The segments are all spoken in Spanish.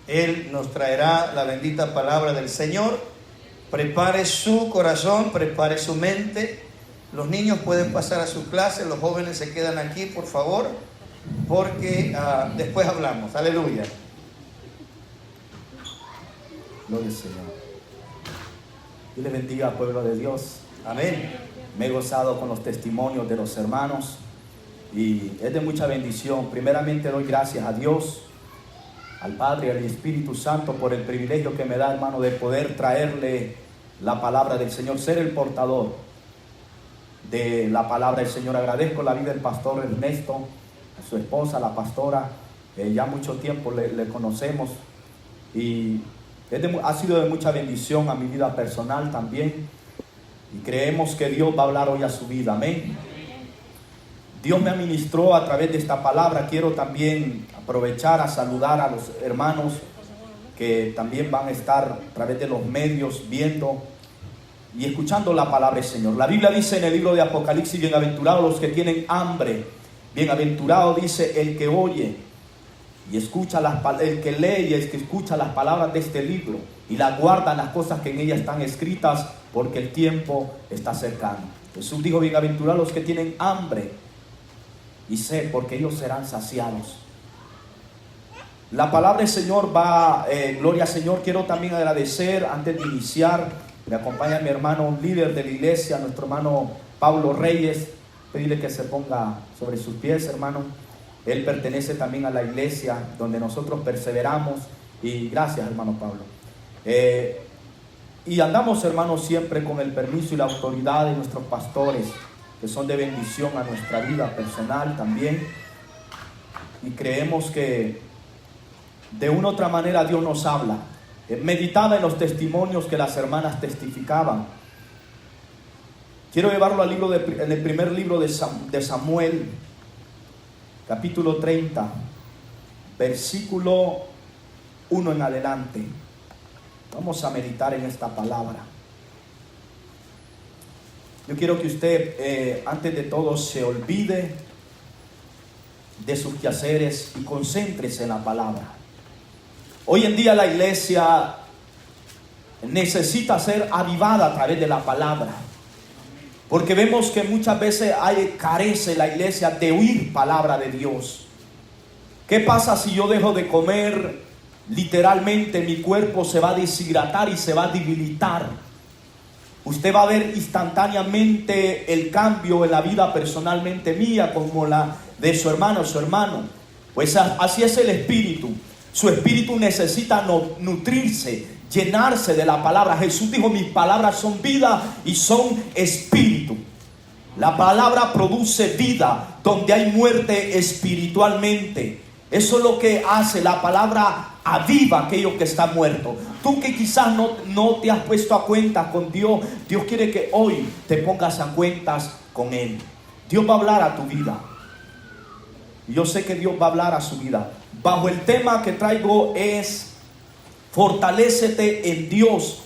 Él nos traerá la bendita palabra del Señor. Prepare su corazón, prepare su mente. Los niños pueden pasar a su clase, los jóvenes se quedan aquí, por favor, porque después hablamos. Aleluya. Gloria al Señor. Dios les bendiga, pueblo de Dios. Amén. Me he gozado con los testimonios de los hermanos y es de mucha bendición. Primeramente doy gracias a Dios, al Padre y al Espíritu Santo por el privilegio que me da, hermano, de poder traerle la palabra del Señor, ser el portador de la palabra del Señor. Agradezco la vida del pastor Ernesto, a su esposa, la pastora, ya mucho tiempo le conocemos y ha sido de mucha bendición a mi vida personal también, y creemos que Dios va a hablar hoy a su vida. Amén. Dios me administró a través de esta palabra. Quiero también aprovechar a saludar a los hermanos que también van a estar a través de los medios viendo y escuchando la palabra del Señor. La Biblia dice en el libro de Apocalipsis: bienaventurados los que tienen hambre, bienaventurado, dice, el que oye y escucha el que lee y el que escucha las palabras de este libro y las guardan las cosas que en ellas están escritas, porque el tiempo está cercano. Jesús dijo: bienaventurados los que tienen hambre y sed, porque ellos serán saciados. La palabra del Señor va, gloria al Señor. Quiero también agradecer, antes de iniciar, me acompaña mi hermano líder de la iglesia, nuestro hermano Pablo Reyes. Pedirle que se ponga sobre sus pies, hermano. Él pertenece también a la iglesia donde nosotros perseveramos. Y gracias, hermano Pablo. Y andamos, hermanos, siempre con el permiso y la autoridad de nuestros pastores, que son de bendición a nuestra vida personal también. Y creemos que de una u otra manera Dios nos habla. Meditaba en los testimonios que las hermanas testificaban. Quiero llevarlo en el primer libro de Samuel, capítulo 30, versículo 1 en adelante. Vamos a meditar en esta palabra. Yo quiero que usted, antes de todo, se olvide de sus quehaceres y concéntrese en la palabra. Hoy en día la iglesia necesita ser avivada a través de la palabra, porque vemos que muchas veces carece la iglesia de oír palabra de Dios. ¿Qué pasa si yo dejo de comer? Literalmente mi cuerpo se va a deshidratar y se va a debilitar. Usted va a ver instantáneamente el cambio en la vida personalmente mía como la de su hermano. Pues así es el espíritu. Su espíritu necesita nutrirse, llenarse de la palabra. Jesús dijo: mis palabras son vida y son espíritu. La palabra produce vida donde hay muerte espiritualmente. Eso es lo que hace la palabra. Aviva aquello que está muerto. Tú que quizás no te has puesto a cuentas con Dios, Dios quiere que hoy te pongas a cuentas con Él. Dios va a hablar a tu vida. Yo sé que Dios va a hablar a su vida. Bajo el tema que traigo es: fortalécete en Dios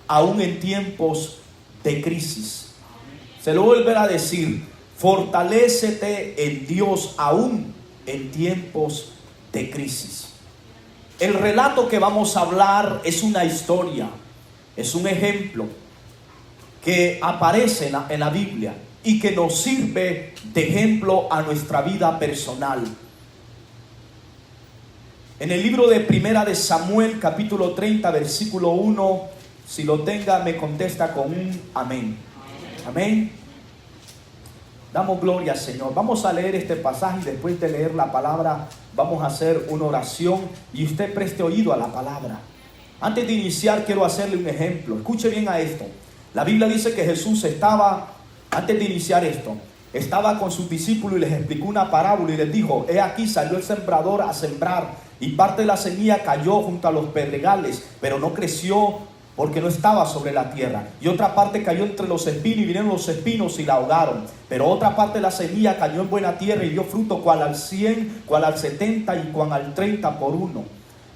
aún en tiempos de crisis. Se lo voy a volver a decir: fortalécete en Dios aún en tiempos de crisis. El relato que vamos a hablar es una historia, es un ejemplo que aparece en la Biblia y que nos sirve de ejemplo a nuestra vida personal. En el libro de Primera de Samuel, capítulo 30, versículo 1, si lo tenga, me contesta con un amén. Amén. Damos gloria al Señor. Vamos a leer este pasaje y después de leer la palabra vamos a hacer una oración y usted preste oído a la palabra. Antes de iniciar quiero hacerle un ejemplo. Escuche bien a esto. La Biblia dice que Jesús antes de iniciar esto, estaba con sus discípulos y les explicó una parábola y les dijo: he aquí salió el sembrador a sembrar, y parte de la semilla cayó junto a los pedregales, pero no creció porque no estaba sobre la tierra. Y otra parte cayó entre los espinos, y vinieron los espinos y la ahogaron. Pero otra parte de la semilla cayó en buena tierra y dio fruto, cual al 100, cual al 70 y cual al 30 por uno.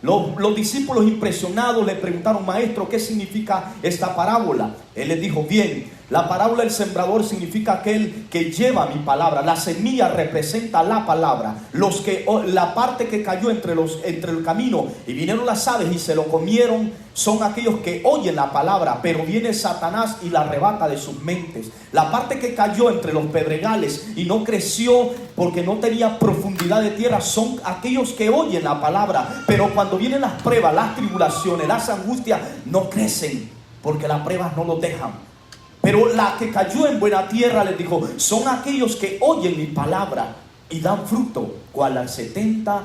Los discípulos impresionados le preguntaron: maestro, ¿qué significa esta parábola? Él les dijo: bien, La parábola del sembrador significa aquel que lleva mi palabra. La semilla representa la palabra. La parte que cayó entre el camino y vinieron las aves y se lo comieron son aquellos que oyen la palabra, pero viene Satanás y la arrebata de sus mentes. La parte que cayó entre los pedregales y no creció porque no tenía profundidad de tierra son aquellos que oyen la palabra, pero cuando vienen las pruebas, las tribulaciones, las angustias, no crecen porque las pruebas no los dejan. Pero la que cayó en buena tierra, les dijo, son aquellos que oyen mi palabra y dan fruto, cual al 70,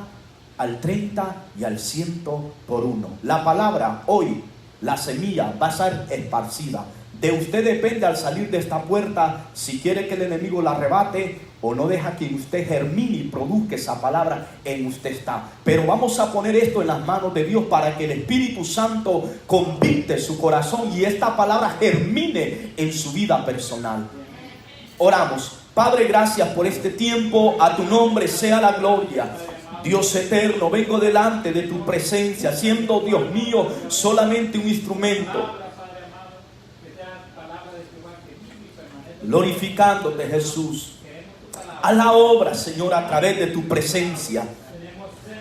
al 30 y al 100 por uno. La palabra hoy, la semilla va a ser esparcida. De usted depende al salir de esta puerta si quiere que el enemigo la arrebate o no deja que usted germine y produzca esa palabra en usted está. Pero vamos a poner esto en las manos de Dios para que el Espíritu Santo convicte su corazón y esta palabra germine en su vida personal. Oramos. Padre, gracias por este tiempo. A tu nombre sea la gloria. Dios eterno, vengo delante de tu presencia, siendo, Dios mío, solamente un instrumento. Glorificándote, Jesús. A la obra, Señor, a través de tu presencia.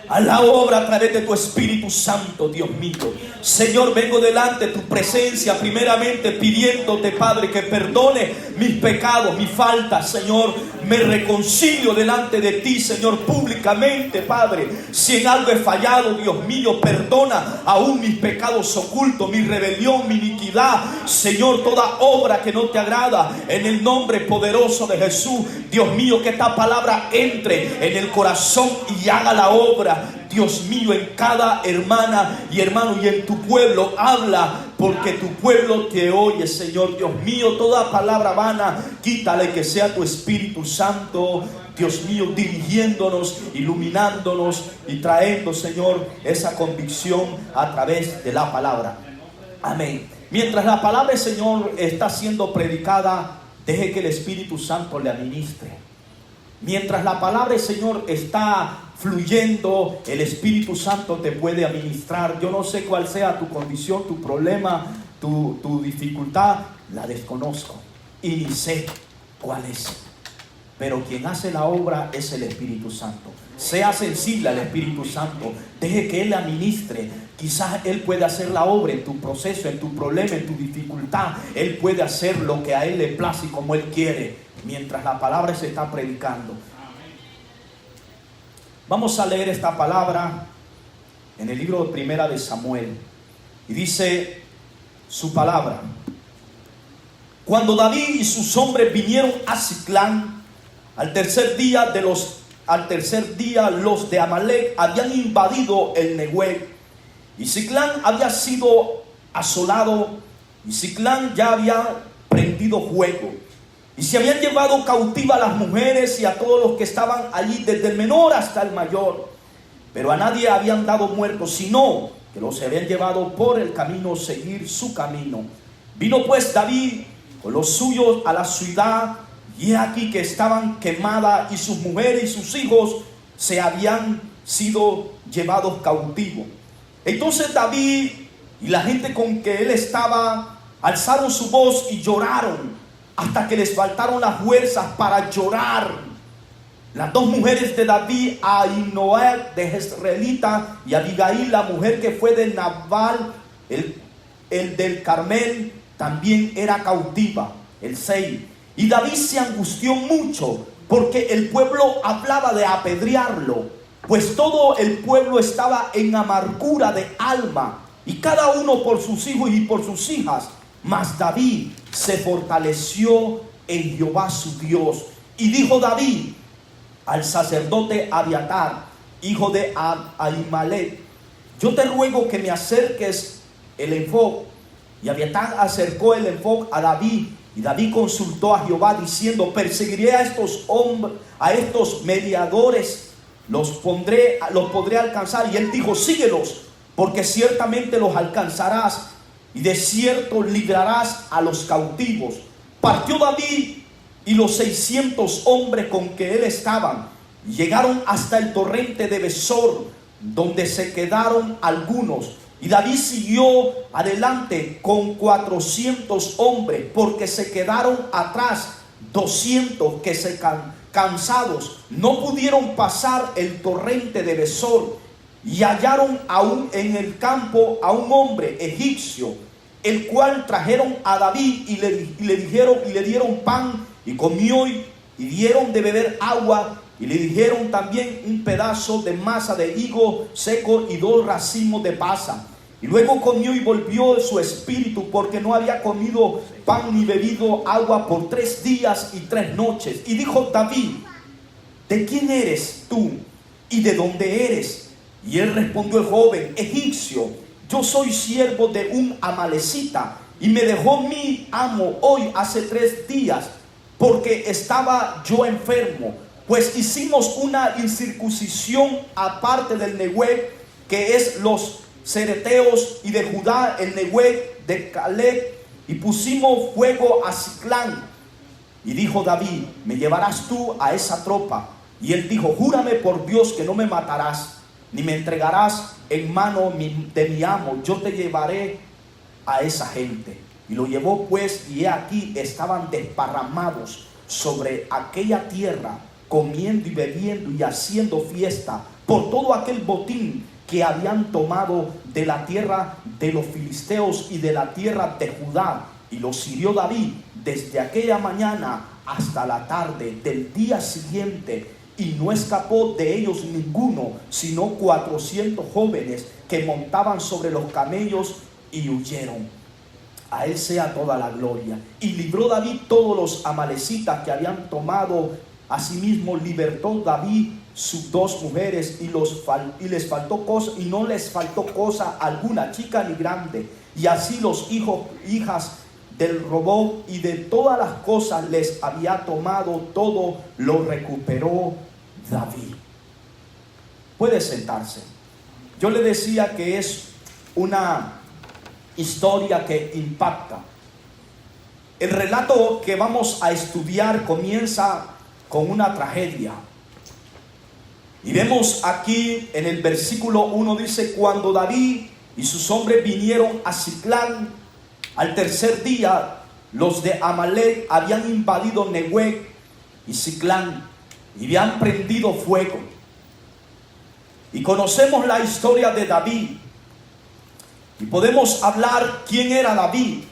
A la obra a través de tu Espíritu Santo, Dios mío. Señor, vengo delante de tu presencia primeramente pidiéndote, Padre, que perdone mis pecados, mis faltas, Señor. Me reconcilio delante de ti, Señor, públicamente, Padre. Si en algo he fallado, Dios mío, perdona aún mis pecados ocultos, mi rebelión, mi iniquidad. Señor, toda obra que no te agrada, en el nombre poderoso de Jesús. Dios mío, que esta palabra entre en el corazón y haga la obra. Dios mío, en cada hermana y hermano y en tu pueblo habla, porque tu pueblo te oye, Señor. Dios mío, toda palabra vana, quítale, que sea tu Espíritu Santo, Dios mío, dirigiéndonos, iluminándonos y trayendo, Señor, esa convicción a través de la palabra. Amén. Mientras la palabra del Señor está siendo predicada, deje que el Espíritu Santo le administre. Mientras la palabra del Señor está fluyendo, el Espíritu Santo te puede administrar. Yo no sé cuál sea tu condición, tu problema, tu dificultad, la desconozco y ni sé cuál es. Pero quien hace la obra es el Espíritu Santo. Sea sensible al Espíritu Santo, deje que Él administre. Quizás Él puede hacer la obra en tu proceso, en tu problema, en tu dificultad. Él puede hacer lo que a Él le place y como Él quiere, mientras la palabra se está predicando. Vamos a leer esta palabra en el libro de Primera de Samuel. Y dice su palabra: cuando David y sus hombres vinieron a Siclán, al tercer día los de Amalec habían invadido el Neguev, y Siclán había sido asolado, y Siclán ya había prendido fuego, y se habían llevado cautiva a las mujeres y a todos los que estaban allí, desde el menor hasta el mayor. Pero a nadie habían dado muertos, sino que los habían llevado por el camino, seguir su camino. Vino pues David con los suyos a la ciudad, y he aquí que estaban quemadas, y sus mujeres y sus hijos se habían sido llevados cautivos. Entonces David y la gente con que él estaba alzaron su voz y lloraron, hasta que les faltaron las fuerzas para llorar. Las dos mujeres de David, Ahinoam de Jezreelita y Abigail, la mujer que fue de Nabal, el del Carmel, también era cautiva. El 6. Y David se angustió mucho, porque el pueblo hablaba de apedrearlo, pues todo el pueblo estaba en amargura de alma, y cada uno por sus hijos y por sus hijas. Mas David se fortaleció en Jehová su Dios. Y dijo David al sacerdote Abiatar, hijo de Ahimelech: yo te ruego que me acerques el efod. Y Abiatar acercó el efod a David, y David consultó a Jehová diciendo: perseguiré a estos hombres, a estos mediadores, los podré alcanzar. Y él dijo: síguelos, porque ciertamente los alcanzarás, y de cierto librarás a los cautivos. Partió David y los 600 hombres con que él estaban, llegaron hasta el torrente de Besor, donde se quedaron algunos, Y David siguió adelante con 400 hombres, porque se quedaron atrás 200 que cansados no pudieron pasar el torrente de Besor. Y hallaron aún en el campo a un hombre egipcio, el cual trajeron a David y le dieron pan y comió, y dieron de beber agua, y le dijeron también un pedazo de masa de higo seco y 2 racimos de pasa. Y luego comió y volvió su espíritu, porque no había comido pan ni bebido agua por 3 días y 3 noches. Y dijo David: ¿de quién eres tú y de dónde eres? Y él respondió: el joven egipcio, yo soy siervo de un amalecita, y me dejó mi amo hoy hace 3 días, porque estaba yo enfermo. Pues hicimos una incircuncisión aparte del Negueb, que es los cereteos, y de Judá el Negueb de Caleb, y pusimos fuego a Siclán. Y dijo David: ¿me llevarás tú a esa tropa? Y él dijo: júrame por Dios que no me matarás, ni me entregarás en mano de mi amo. Yo te llevaré a esa gente. Y lo llevó pues, y he aquí estaban desparramados sobre aquella tierra, comiendo y bebiendo y haciendo fiesta por todo aquel botín que habían tomado de la tierra de los filisteos y de la tierra de Judá. Y los hirió David desde aquella mañana hasta la tarde del día siguiente, y no escapó de ellos ninguno, sino 400 jóvenes que montaban sobre los camellos y huyeron. A él sea toda la gloria. Y libró David todos los amalecitas que habían tomado. Asimismo libertó David sus 2 mujeres, y les faltó cosa, y no les faltó cosa alguna, chica ni grande. Y así los hijas del robo y de todas las cosas les había tomado, todo lo recuperó David. Puede sentarse. Yo le decía que es una historia que impacta. El relato que vamos a estudiar comienza con una tragedia. Y vemos aquí en el versículo 1, dice: cuando David y sus hombres vinieron a Siclán, al tercer día, los de Amalec habían invadido Negueb y Siclán, y habían prendido fuego. Y conocemos la historia de David, y podemos hablar quién era David.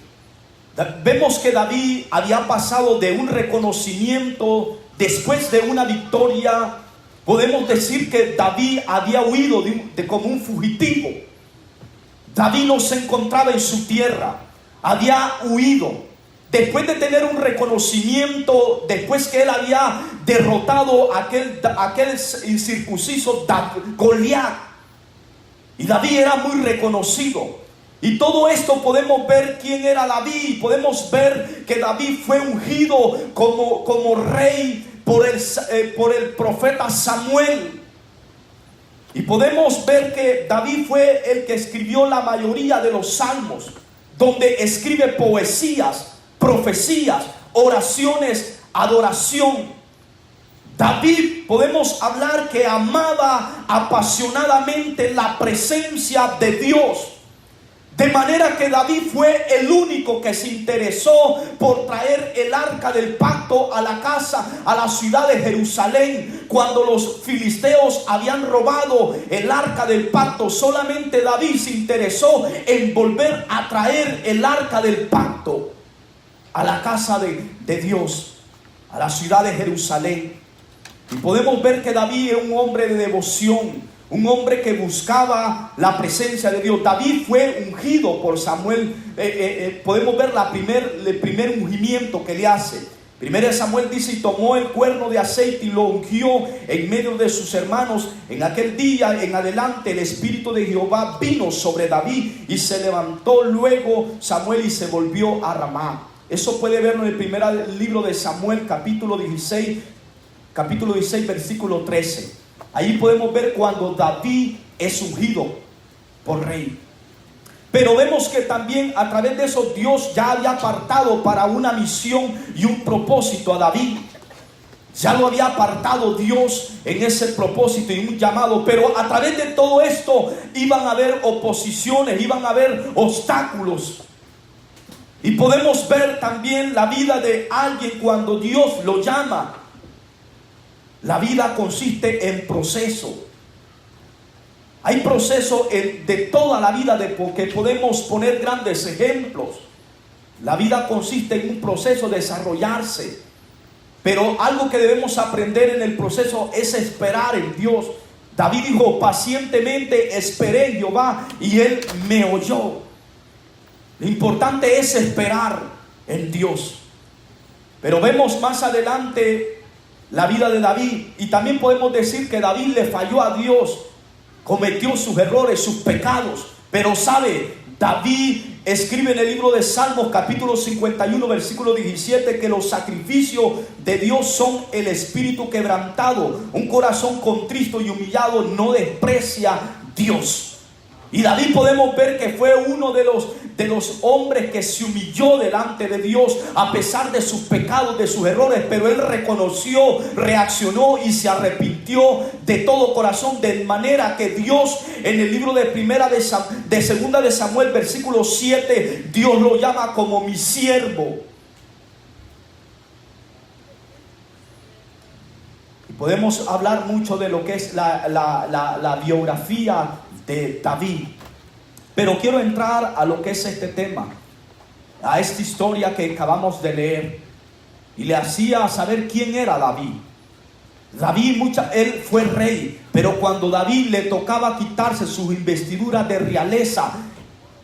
Vemos que David había pasado de un reconocimiento después de una victoria. Podemos decir que David había huido como un fugitivo. David no se encontraba en su tierra, había huido. Después de tener un reconocimiento, después que él había derrotado a aquel incircunciso Goliat. Y David era muy reconocido. Y todo esto podemos ver quién era David. Podemos ver que David fue ungido como rey por el profeta Samuel. Y podemos ver que David fue el que escribió la mayoría de los salmos, donde escribe poesías, profecías, oraciones, adoración. David, podemos hablar que amaba apasionadamente la presencia de Dios. De manera que David fue el único que se interesó por traer el arca del pacto a la ciudad de Jerusalén. Cuando los filisteos habían robado el arca del pacto, solamente David se interesó en volver a traer el arca del pacto a la casa de Dios, a la ciudad de Jerusalén. Y podemos ver que David era un hombre de devoción, un hombre que buscaba la presencia de Dios. David fue ungido por Samuel. Podemos ver el primer ungimiento que le hace. Primero Samuel dice: y tomó el cuerno de aceite y lo ungió en medio de sus hermanos. En aquel día en adelante el Espíritu de Jehová vino sobre David, y se levantó luego Samuel y se volvió a Ramá. Eso puede verlo en el primer libro de Samuel, capítulo 16, versículo 13. Ahí podemos ver cuando David es ungido por rey. Pero vemos que también a través de eso Dios ya había apartado para una misión y un propósito a David. Ya lo había apartado Dios en ese propósito y un llamado. Pero a través de todo esto iban a haber oposiciones, iban a haber obstáculos. Y podemos ver también la vida de alguien cuando Dios lo llama. La vida consiste en proceso. Hay proceso de toda la vida, porque podemos poner grandes ejemplos. La vida consiste en un proceso de desarrollarse. Pero algo que debemos aprender en el proceso es esperar en Dios. David dijo: pacientemente esperé en Jehová y Él me oyó. Lo importante es esperar en Dios. Pero vemos más adelante la vida de David. Y también podemos decir que David le falló a Dios. Cometió sus errores, sus pecados. Pero sabe, David escribe en el libro de Salmos capítulo 51 versículo 17 que los sacrificios de Dios son el espíritu quebrantado. Un corazón contrito y humillado no desprecia Dios. Y David podemos ver que fue uno de los hombres que se humilló delante de Dios a pesar de sus pecados, de sus errores. Pero él reconoció, reaccionó y se arrepintió de todo corazón, de manera que Dios en el libro de segunda de Samuel versículo 7, Dios lo llama como mi siervo. Y podemos hablar mucho de lo que es la biografía de David, pero quiero entrar a lo que es este tema, a esta historia que acabamos de leer, y le hacía saber quién era David. David, él fue rey, pero cuando David le tocaba quitarse sus investiduras de realeza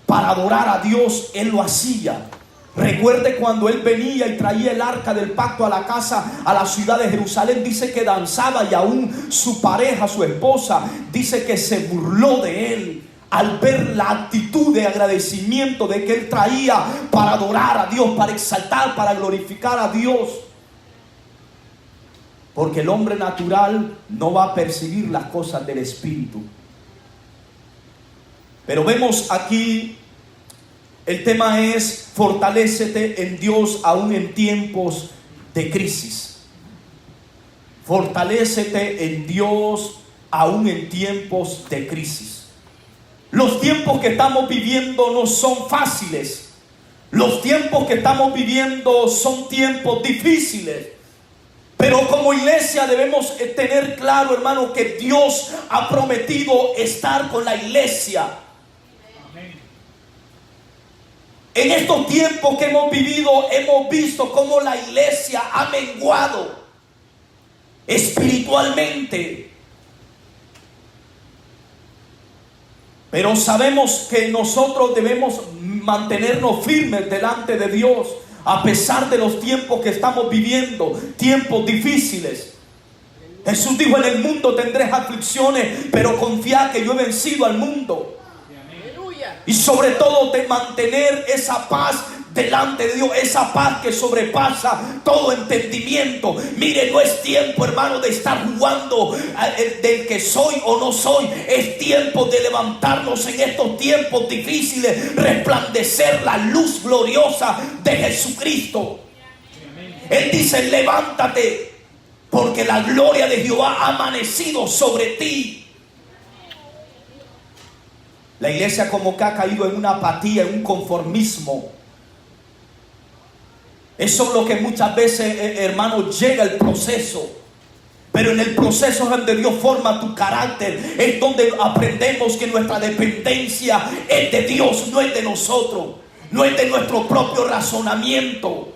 para adorar a Dios, él lo hacía. Recuerde cuando él venía y traía el arca del pacto a la casa, a la ciudad de Jerusalén, dice que danzaba, y aún su pareja, su esposa, dice que se burló de él al ver la actitud de agradecimiento de que él traía para adorar a Dios, para exaltar, para glorificar a Dios. Porque el hombre natural no va a percibir las cosas del Espíritu. Pero vemos aquí, el tema es: fortalécete en Dios aún en tiempos de crisis. Fortalécete en Dios aún en tiempos de crisis. Los tiempos que estamos viviendo no son fáciles. Los tiempos que estamos viviendo son tiempos difíciles. Pero como iglesia debemos tener claro, hermano, que Dios ha prometido estar con la iglesia. En estos tiempos que hemos vivido, hemos visto cómo la iglesia ha menguado espiritualmente. Pero sabemos que nosotros debemos mantenernos firmes delante de Dios, a pesar de los tiempos que estamos viviendo, tiempos difíciles. Jesús dijo: en el mundo tendréis aflicciones, pero confiad que yo he vencido al mundo. Y sobre todo de mantener esa paz delante de Dios, esa paz que sobrepasa todo entendimiento. Mire, no es tiempo, hermano, de estar jugando del que soy o no soy. Es tiempo de levantarnos en estos tiempos difíciles, resplandecer la luz gloriosa de Jesucristo. Él dice: levántate, porque la gloria de Jehová ha amanecido sobre ti. La iglesia como que ha caído en una apatía, en un conformismo. Eso es lo que muchas veces, hermano, llega el proceso. Pero en el proceso es donde Dios forma tu carácter. Es donde aprendemos que nuestra dependencia es de Dios, no es de nosotros. No es de nuestro propio razonamiento.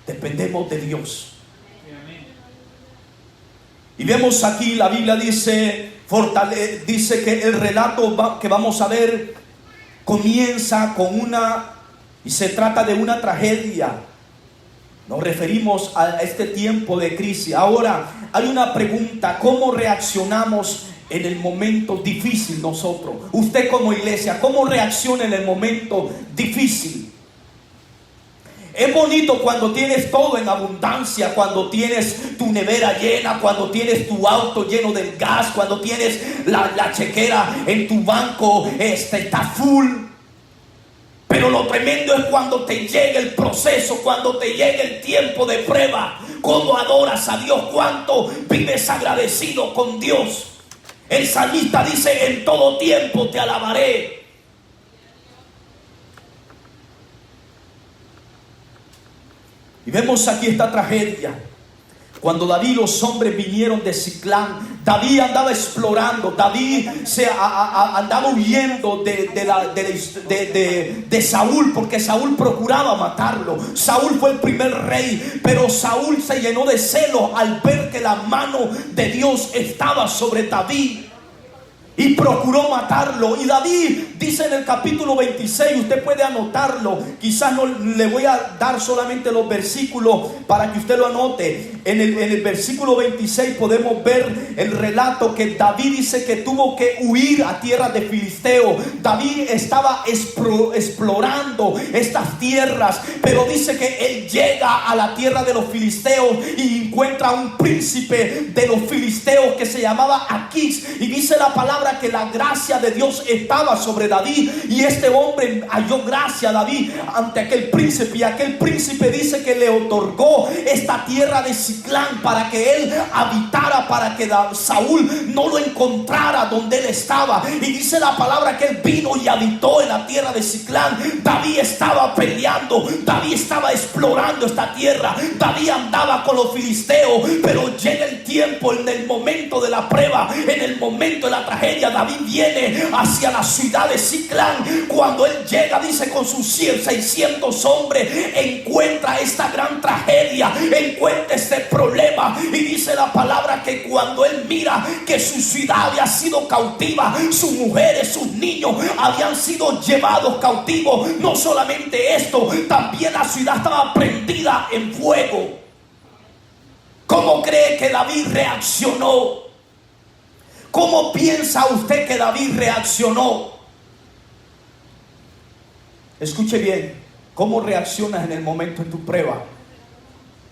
Dependemos de Dios. Y vemos aquí, la Biblia dice que el relato que vamos a ver comienza con y se trata de una tragedia. Nos referimos a este tiempo de crisis. Ahora, hay una pregunta: ¿cómo reaccionamos en el momento difícil nosotros? Usted como iglesia, ¿cómo reacciona en el momento difícil? Es bonito cuando tienes todo en abundancia, cuando tienes tu nevera llena, cuando tienes tu auto lleno del gas, cuando tienes la chequera en tu banco está full. Pero lo tremendo es cuando te llega el proceso, cuando te llega el tiempo de prueba, ¿Cómo adoras a Dios? ¿Cuánto vives agradecido con Dios? El salmista dice: en todo tiempo te alabaré. Y vemos aquí esta tragedia. Cuando David y los hombres vinieron de Siclán, David andaba explorando, David andaba huyendo de Saúl, porque Saúl procuraba matarlo. Saúl fue el primer rey, pero Saúl se llenó de celo al ver que la mano de Dios estaba sobre David y procuró matarlo. Y David dice en el capítulo 26, usted puede anotarlo, quizás no le voy a dar solamente los versículos para que usted lo anote. En el versículo 26 podemos ver el relato que David dice que tuvo que huir a tierras de Filisteo. David estaba explorando estas tierras, pero dice que él llega a la tierra de los filisteos y encuentra a un príncipe de los filisteos que se llamaba Aquís, y dice la palabra que la gracia de Dios estaba sobre David, y este hombre halló gracia a David ante aquel príncipe, y aquel príncipe dice que le otorgó esta tierra de Siclán para que él habitara, para que Saúl no lo encontrara donde él estaba. Y dice la palabra que él vino y habitó en la tierra de Siclán. David estaba peleando, David estaba explorando esta tierra, David andaba con los filisteos, pero llega el tiempo, en el momento de la prueba, en el momento de la tragedia, David viene hacia la ciudad de Siclán. Cuando él llega, dice, con sus 600 hombres, encuentra esta gran tragedia, encuentra este problema, y dice la palabra que cuando él mira que su ciudad había sido cautiva, sus mujeres, sus niños habían sido llevados cautivos, no solamente esto, también la ciudad estaba prendida en fuego. ¿Cómo cree que David reaccionó? ¿Cómo piensa usted que David reaccionó? Escuche bien, ¿cómo reaccionas en el momento de tu prueba?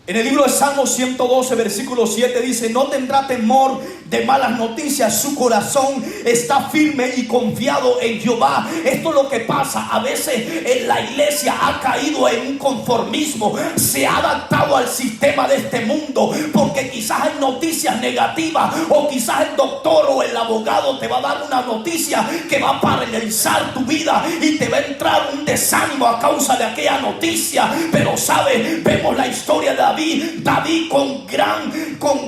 En el libro de Salmos 112, versículo 7 dice: no tendrá temor de malas noticias, su corazón está firme y confiado en Jehová. Esto es lo que pasa. A veces en la iglesia ha caído en un conformismo, se ha adaptado al sistema de este mundo, porque quizás hay noticias negativas, o quizás el doctor o el abogado te va a dar una noticia que va a paralizar tu vida y te va a entrar un desánimo a causa de aquella noticia. Pero sabe, vemos la historia de David. David con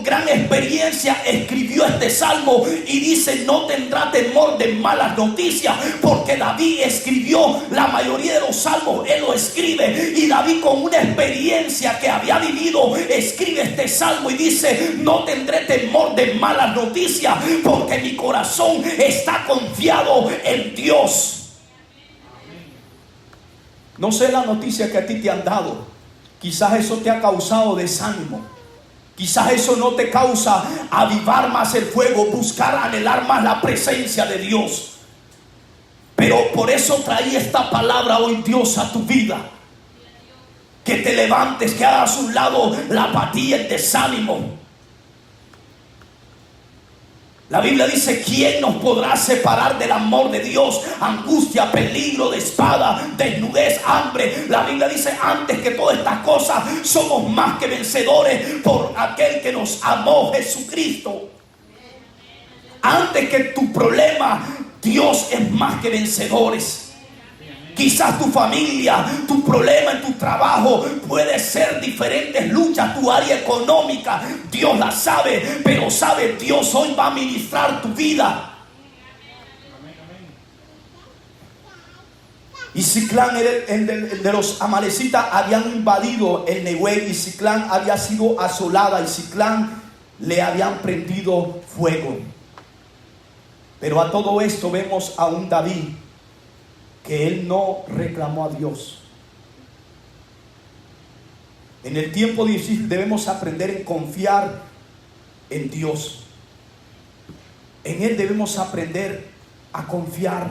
gran experiencia escribió este salmo y dice: no tendrá temor de malas noticias, porque David escribió la mayoría de los salmos, él lo escribe, y David, con una experiencia que había vivido, escribe este salmo y dice: no tendré temor de malas noticias, porque mi corazón está confiado en Dios. No sé la noticia que a ti te han dado. Quizás eso te ha causado desánimo. Quizás eso no te causa avivar más el fuego, buscar, anhelar más la presencia de Dios. Pero por eso traí esta palabra hoy, Dios, a tu vida. Que te levantes, que hagas a un lado la apatía, el desánimo. La Biblia dice: ¿quién nos podrá separar del amor de Dios? Angustia, peligro de espada, desnudez, hambre. La Biblia dice: antes que todas estas cosas, somos más que vencedores por aquel que nos amó, Jesucristo. Antes que tu problema, Dios es más que vencedores. Quizás tu familia, tu problema en tu trabajo puede ser diferentes luchas, tu área económica, Dios la sabe, pero sabe, Dios hoy va a ministrar tu vida. Y Siclán, de los amalecitas, habían invadido el Negev, y Siclán había sido asolada, y Siclán le habían prendido fuego. Pero a todo esto vemos a un David que él no reclamó a Dios. En el tiempo difícil debemos aprender en confiar en Dios. En Él debemos aprender a confiar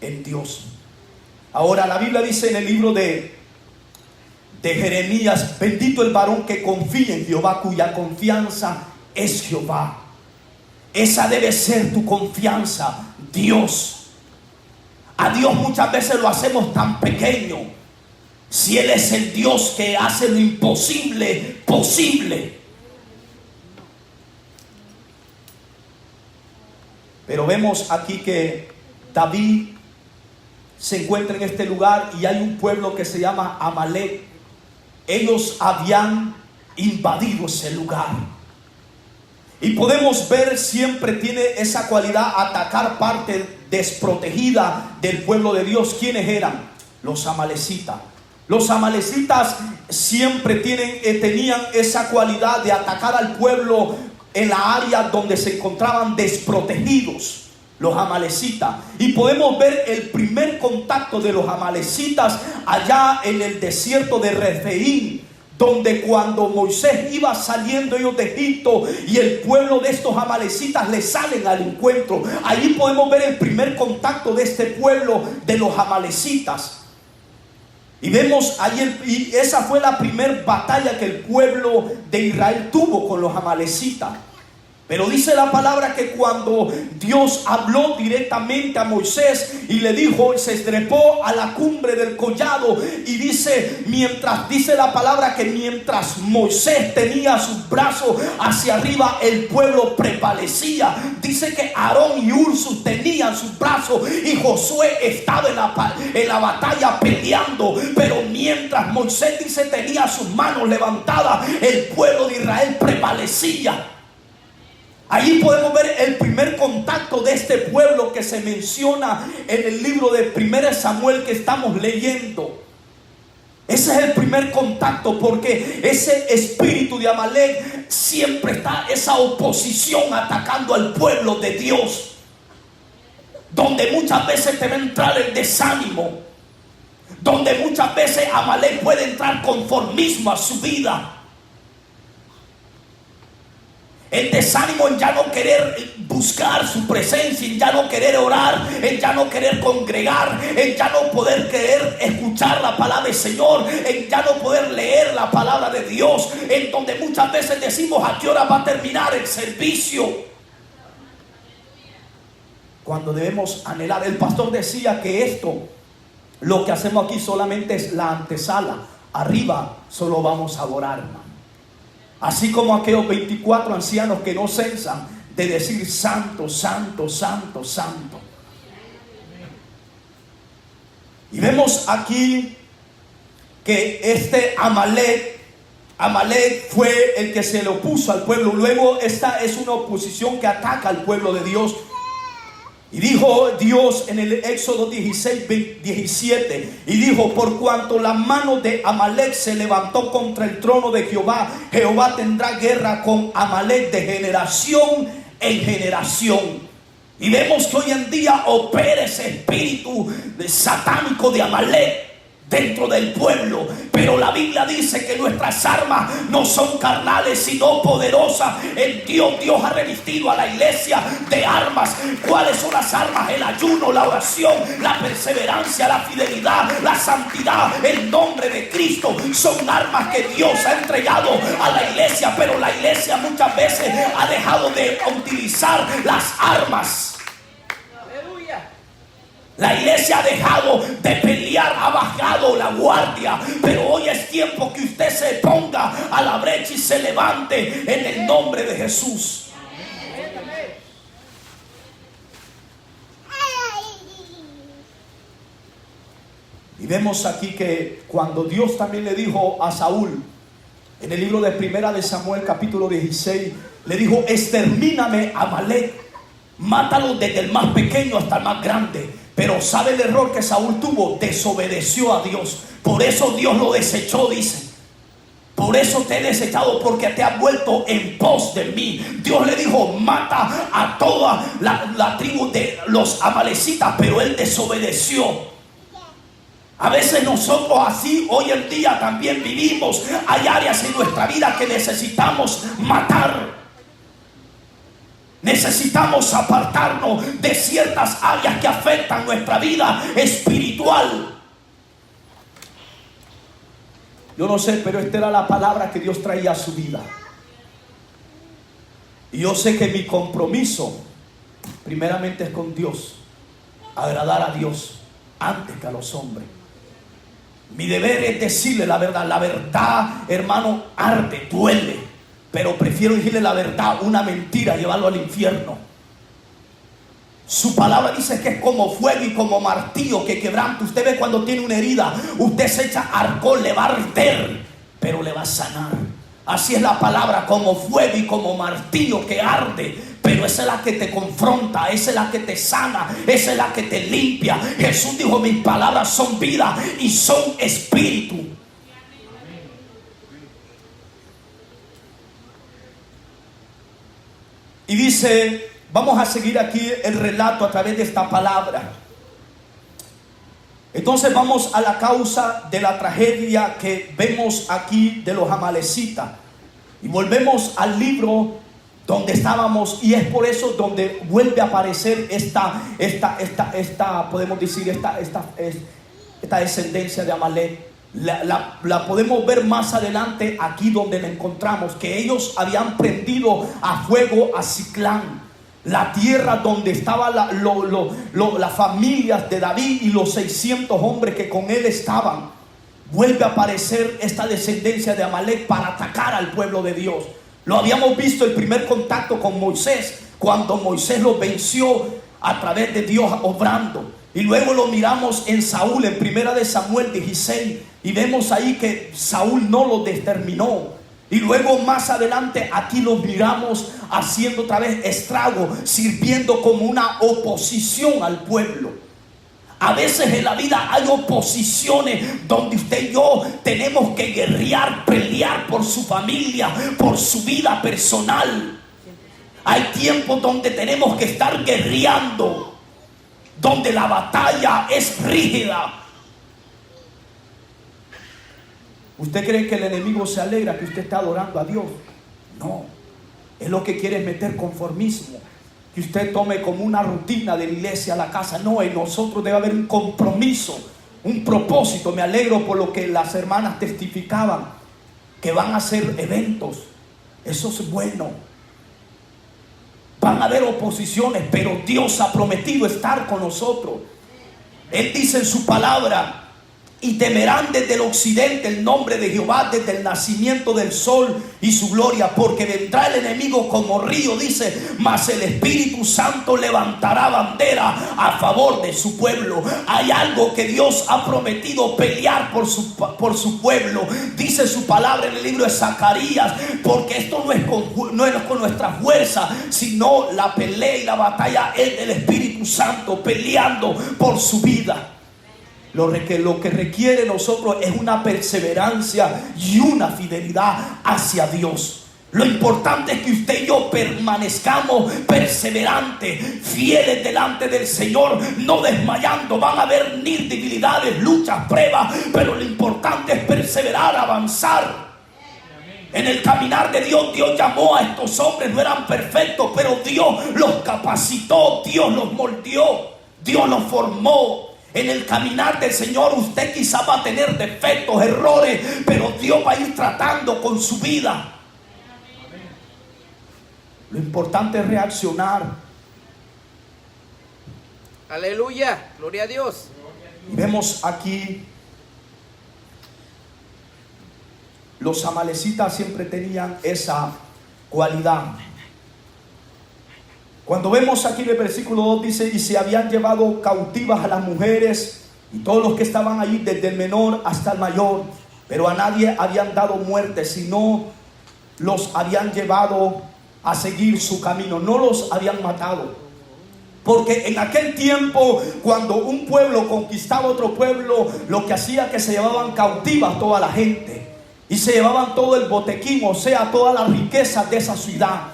en Dios. Ahora, la Biblia dice en el libro de Jeremías: bendito el varón que confía en Jehová, cuya confianza es Jehová. Esa debe ser tu confianza, Dios. A Dios muchas veces lo hacemos tan pequeño. Si Él es el Dios que hace lo imposible posible. Pero vemos aquí que David se encuentra en este lugar y hay un pueblo que se llama Amalek. Ellos habían invadido ese lugar. Y podemos ver, siempre tiene esa cualidad, atacar parte desprotegida del pueblo de Dios. ¿Quiénes eran? Los amalecitas. Los amalecitas siempre tenían esa cualidad de atacar al pueblo en la área donde se encontraban desprotegidos. Los amalecitas. Y podemos ver el primer contacto de los amalecitas allá en el desierto de Refaim, donde cuando Moisés iba saliendo ellos de Egipto y el pueblo de estos amalecitas le salen al encuentro. Allí podemos ver el primer contacto de este pueblo de los amalecitas. Y vemos ahí, y esa fue la primera batalla que el pueblo de Israel tuvo con los amalecitas. Pero dice la palabra que cuando Dios habló directamente a Moisés y le dijo, se trepó a la cumbre del collado, y dice la palabra que mientras Moisés tenía sus brazos hacia arriba, el pueblo prevalecía. Dice que Aarón y Hur tenían sus brazos y Josué estaba en la batalla peleando. Pero mientras Moisés, dice, tenía sus manos levantadas, el pueblo de Israel prevalecía. Allí podemos ver el primer contacto de este pueblo que se menciona en el libro de 1 Samuel que estamos leyendo. Ese es el primer contacto, porque ese espíritu de Amalek siempre está, esa oposición atacando al pueblo de Dios, donde muchas veces te va a entrar el desánimo, donde muchas veces Amalek puede entrar conformismo a su vida. El desánimo en ya no querer buscar su presencia, en ya no querer orar, en ya no querer congregar, en ya no poder querer escuchar la palabra del Señor, en ya no poder leer la palabra de Dios, en donde muchas veces decimos a qué hora va a terminar el servicio, cuando debemos anhelar. El pastor decía que esto, lo que hacemos aquí solamente es la antesala, arriba solo vamos a adorar, hermano. Así como aquellos 24 ancianos que no cesan de decir santo, santo, santo, santo. Y vemos aquí que este Amalek fue el que se le opuso al pueblo. Luego esta es una oposición que ataca al pueblo de Dios. Y dijo Dios en el Éxodo 16:17, y dijo: por cuanto la mano de Amalek se levantó contra el trono de Jehová, Jehová tendrá guerra con Amalek de generación en generación. Y vemos que hoy en día opera ese espíritu satánico de Amalek dentro del pueblo. Pero la Biblia dice que nuestras armas no son carnales, sino poderosas en Dios. Dios ha revestido a la iglesia de armas. ¿Cuáles son las armas? El ayuno, la oración, la perseverancia, la fidelidad, la santidad, el nombre de Cristo. Son armas que Dios ha entregado a la iglesia, pero la iglesia muchas veces ha dejado de utilizar las armas. La iglesia ha dejado de pelear, ha bajado la guardia. Pero hoy es tiempo que usted se ponga a la brecha y se levante en el nombre de Jesús. Y vemos aquí que cuando Dios también le dijo a Saúl, en el libro de 1 Samuel capítulo 16, le dijo: extermíname a Amalek, mátalo desde el más pequeño hasta el más grande. Pero ¿sabe el error que Saúl tuvo? Desobedeció a Dios. Por eso Dios lo desechó, dice. Por eso te he desechado, porque te has vuelto en pos de mí. Dios le dijo: mata a toda la tribu de los amalecitas, pero él desobedeció. A veces nosotros así hoy en día también vivimos. Hay áreas en nuestra vida que necesitamos matar. Necesitamos apartarnos de ciertas áreas que afectan nuestra vida espiritual. Yo no sé, pero esta era la palabra que Dios traía a su vida. Y yo sé que mi compromiso primeramente es con Dios, agradar a Dios antes que a los hombres. Mi deber es decirle la verdad. La verdad, hermano, arde, duele. Pero prefiero decirle la verdad, una mentira, llevarlo al infierno. Su palabra dice que es como fuego y como martillo que quebranta. Usted ve cuando tiene una herida, usted se echa alcohol, le va a arder, pero le va a sanar. Así es la palabra, como fuego y como martillo que arde, pero esa es la que te confronta, esa es la que te sana, esa es la que te limpia. Jesús dijo: mis palabras son vida y son espíritu. Y dice, vamos a seguir aquí el relato a través de esta palabra. Entonces vamos a la causa de la tragedia que vemos aquí de los amalecitas. Y volvemos al libro donde estábamos, y es por eso donde vuelve a aparecer esta podemos decir, esta descendencia de Amalek. La podemos ver más adelante aquí donde la encontramos, que ellos habían prendido a fuego a Ciclán, la tierra donde estaban las familias de David y los 600 hombres que con él estaban. Vuelve a aparecer esta descendencia de Amalek para atacar al pueblo de Dios. Lo habíamos visto el primer contacto con Moisés, cuando Moisés lo venció a través de Dios obrando. Y luego lo miramos en Saúl, en primera de Samuel 16, y vemos ahí que Saúl no lo determinó. Y luego más adelante aquí lo miramos haciendo otra vez estrago, sirviendo como una oposición al pueblo. A veces en la vida hay oposiciones donde usted y yo tenemos que guerrear, pelear por su familia, por su vida personal. Hay tiempos donde tenemos que estar guerreando, donde la batalla es rígida. ¿Usted cree que el enemigo se alegra que usted está adorando a Dios? No, es lo que quiere meter conformismo, que usted tome como una rutina de la iglesia a la casa. No, en nosotros debe haber un compromiso, un propósito. Me alegro por lo que las hermanas testificaban, que van a hacer eventos. Eso es bueno. Van a haber oposiciones, pero Dios ha prometido estar con nosotros. Él dice en su palabra: y temerán desde el occidente el nombre de Jehová, desde el nacimiento del sol y su gloria, porque vendrá el enemigo como río, dice, mas el Espíritu Santo levantará bandera a favor de su pueblo. Hay algo que Dios ha prometido, pelear por su pueblo. Dice su palabra en el libro de Zacarías, porque esto no es con nuestra fuerza, sino la pelea y la batalla es del Espíritu Santo peleando por su vida. Lo que requiere nosotros es una perseverancia y una fidelidad hacia Dios. Lo importante es que usted y yo permanezcamos perseverantes, fieles delante del Señor, no desmayando. Van a haber debilidades, luchas, pruebas, pero lo importante es perseverar, avanzar. En el caminar de Dios, Dios llamó a estos hombres, no eran perfectos, pero Dios los capacitó, Dios los moldeó, Dios los formó. En el caminar del Señor usted quizá va a tener defectos, errores, pero Dios va a ir tratando con su vida. Lo importante es reaccionar. Aleluya, gloria a Dios. Y vemos aquí, los amalecitas siempre tenían esa cualidad. Cuando vemos aquí en el versículo 2 dice: y se habían llevado cautivas a las mujeres y todos los que estaban allí, desde el menor hasta el mayor, pero a nadie habían dado muerte, sino los habían llevado a seguir su camino, no los habían matado. Porque en aquel tiempo, cuando un pueblo conquistaba otro pueblo, lo que hacía que se llevaban cautivas toda la gente y se llevaban todo el botequín, o sea, todas las riquezas de esa ciudad.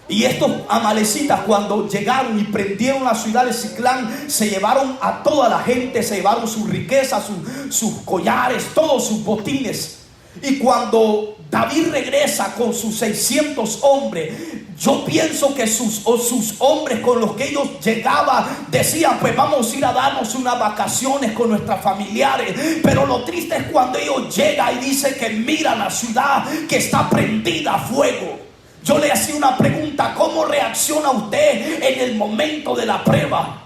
Y estos amalecitas, cuando llegaron y prendieron la ciudad de Ciclán, se llevaron a toda la gente, se llevaron sus riquezas, sus collares, todos sus botines. Y cuando David regresa con sus 600 hombres, yo pienso que sus hombres con los que ellos llegaban decían: pues vamos a ir a darnos unas vacaciones con nuestros familiares. Pero lo triste es cuando ellos llegan y dicen que miran la ciudad que está prendida a fuego. Yo le hacía una pregunta: ¿cómo reacciona usted en el momento de la prueba?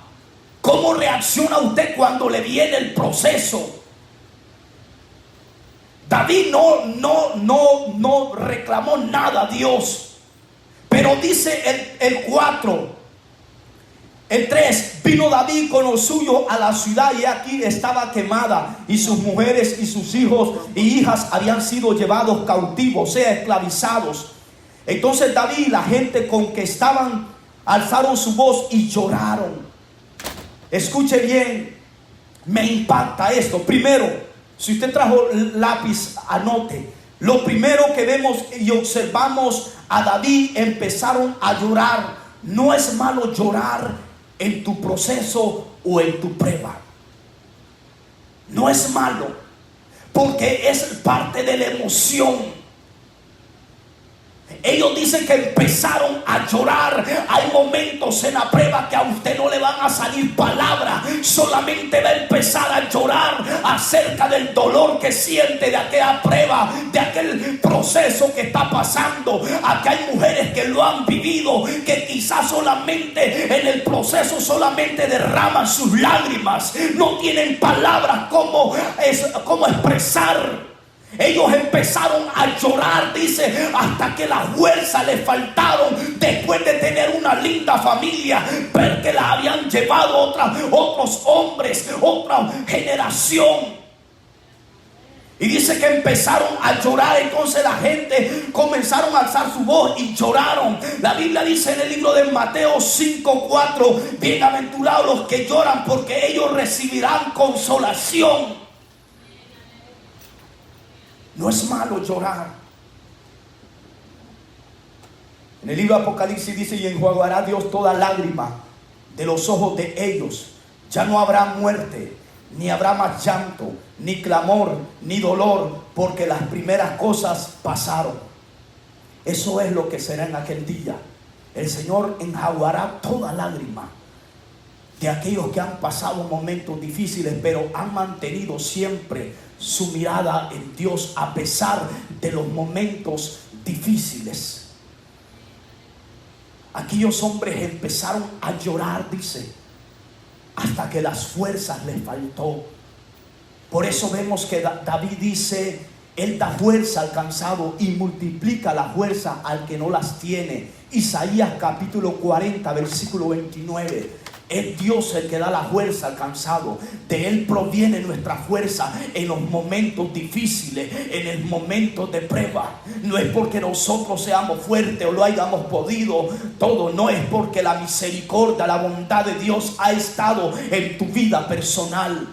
¿Cómo reacciona usted cuando le viene el proceso? David no reclamó nada a Dios. Pero dice el 4, el 3, vino David con los suyos a la ciudad y aquí estaba quemada, y sus mujeres y sus hijos y hijas habían sido llevados cautivos, o sea, esclavizados. Entonces David y la gente con que estaban alzaron su voz y lloraron. Escuche bien, me impacta esto. Primero, si usted trajo lápiz, anote. Lo primero que vemos y observamos a David, empezaron a llorar. No es malo llorar en tu proceso o en tu prueba. No es malo, porque es parte de la emoción. Ellos dicen que empezaron a llorar. Hay momentos en la prueba que a usted no le van a salir palabras, solamente va a empezar a llorar acerca del dolor que siente de aquella prueba, de aquel proceso que está pasando. Aquí hay mujeres que lo han vivido, que quizás solamente en el proceso solamente derraman sus lágrimas, no tienen palabras cómo expresar. Ellos empezaron a llorar, dice, hasta que las fuerzas les faltaron, después de tener una linda familia, ver que la habían llevado otros hombres, otra generación. Y dice que empezaron a llorar. Entonces la gente comenzaron a alzar su voz y lloraron. La Biblia dice en el libro de Mateo 5:4, bienaventurados los que lloran, porque ellos recibirán consolación. No es malo llorar. En el libro de Apocalipsis dice: y enjuagará Dios toda lágrima de los ojos de ellos. Ya no habrá muerte, ni habrá más llanto, ni clamor, ni dolor, porque las primeras cosas pasaron. Eso es lo que será en aquel día. El Señor enjuagará toda lágrima de aquellos que han pasado momentos difíciles, pero han mantenido siempre su mirada en Dios a pesar de los momentos difíciles. Aquellos hombres empezaron a llorar, dice, hasta que las fuerzas les faltó. Por eso vemos que David dice: Él da fuerza al cansado y multiplica la fuerza al que no las tiene. Isaías capítulo 40 versículo 29. Es Dios el que da la fuerza al cansado. De Él proviene nuestra fuerza en los momentos difíciles, en el momento de prueba. No es porque nosotros seamos fuertes o lo hayamos podido todo. No, es porque la misericordia, la bondad de Dios ha estado en tu vida personal.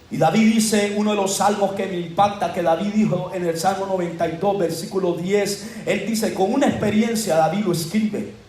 Y David dice, uno de los salmos que me impacta, que David dijo en el Salmo 92 versículo 10. Él dice, con una experiencia David lo escribe.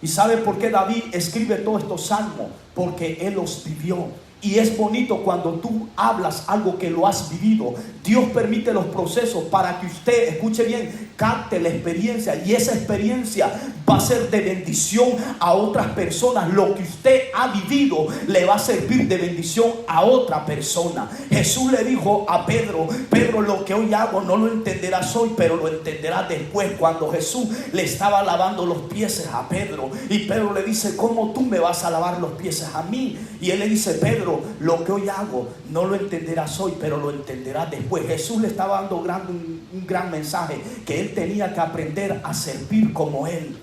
¿Y sabe por qué David escribe todos estos salmos? Porque él los vivió. Y es bonito cuando tú hablas algo que lo has vivido. Dios permite los procesos para que usted, escuche bien, capte la experiencia. Y esa experiencia va a ser de bendición a otras personas. Lo que usted ha vivido le va a servir de bendición a otra persona. Jesús le dijo a Pedro: Pedro, lo que hoy hago no lo entenderás hoy, pero lo entenderás después. Cuando Jesús le estaba lavando los pies a Pedro, y Pedro le dice: ¿cómo tú me vas a lavar los pies a mí? Y él le dice: Pedro, lo que hoy hago no lo entenderás hoy, pero lo entenderás después. Jesús le estaba dando un gran mensaje, que él tenía que aprender a servir como él.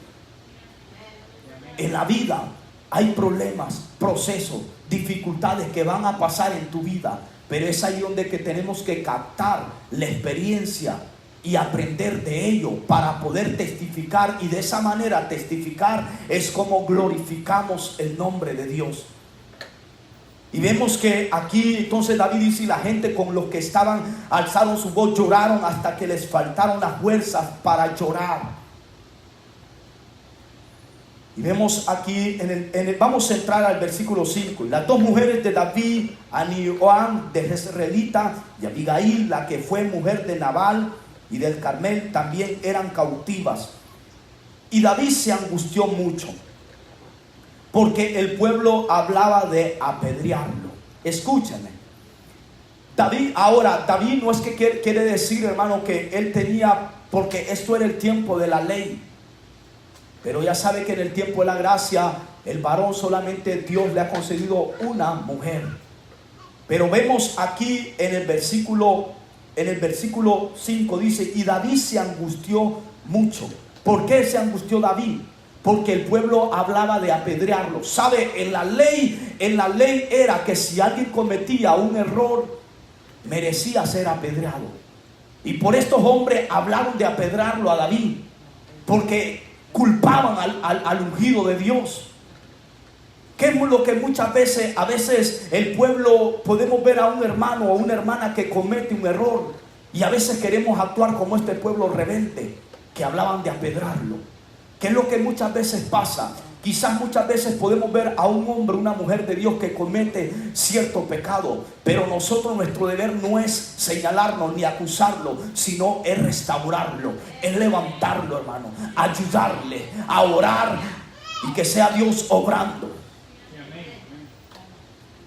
En la vida hay problemas, procesos, dificultades que van a pasar en tu vida, pero es ahí donde que tenemos que captar la experiencia y aprender de ello para poder testificar. Y de esa manera testificar es como glorificamos el nombre de Dios. Y vemos que aquí entonces David dice: y la gente con los que estaban alzaron su voz, lloraron hasta que les faltaron las fuerzas para llorar. Y vemos aquí vamos a entrar al versículo 5. Y las dos mujeres de David, Ahinoam de Jezreelita y Abigail, la que fue mujer de Nabal y del Carmel, también eran cautivas. Y David se angustió mucho, porque el pueblo hablaba de apedrearlo. Escúchame, David no es que quiere decir, hermano, que él tenía, porque esto era el tiempo de la ley. Pero ya sabe que en el tiempo de la gracia, el varón solamente Dios le ha concedido una mujer. Pero vemos aquí en el versículo 5 dice, y David se angustió mucho. ¿Por qué se angustió David? Porque el pueblo hablaba de apedrearlo. ¿Sabe? En la ley era que si alguien cometía un error, merecía ser apedreado. Y por estos hombres hablaron de apedrearlo a David, porque culpaban al ungido de Dios. ¿Qué es lo que muchas veces, a veces el pueblo, podemos ver a un hermano o una hermana que comete un error, y a veces queremos actuar como este pueblo rebelde, que hablaban de apedrearlo? ¿Qué es lo que muchas veces pasa? Quizás muchas veces podemos ver a un hombre, una mujer de Dios que comete cierto pecado, pero nosotros, nuestro deber no es señalarnos ni acusarlo, sino es restaurarlo, es levantarlo, hermano, ayudarle a orar y que sea Dios obrando.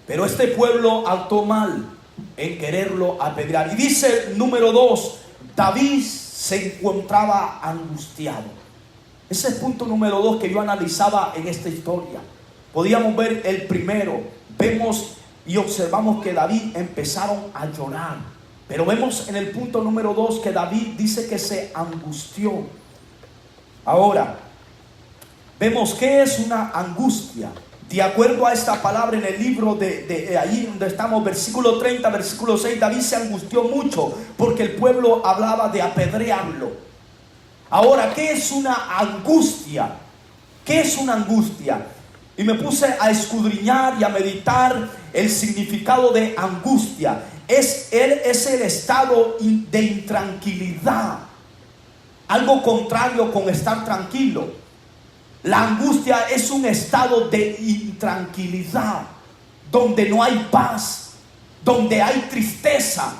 Pero este pueblo actuó mal en quererlo apedrear. Y dice número 2, David se encontraba angustiado. Ese es el punto número 2 que yo analizaba en esta historia. Podíamos ver el primero. Vemos y observamos que David empezaron a llorar. Pero vemos en el punto número 2 que David dice que se angustió. Ahora, vemos que es una angustia. De acuerdo a esta palabra en el libro de ahí donde estamos, versículo 30, versículo 6, David se angustió mucho porque el pueblo hablaba de apedrearlo. Ahora, ¿qué es una angustia? ¿Qué es una angustia? Y me puse a escudriñar y a meditar el significado de angustia. Es el estado de intranquilidad. Algo contrario con estar tranquilo. La angustia es un estado de intranquilidad, donde no hay paz, donde hay tristeza,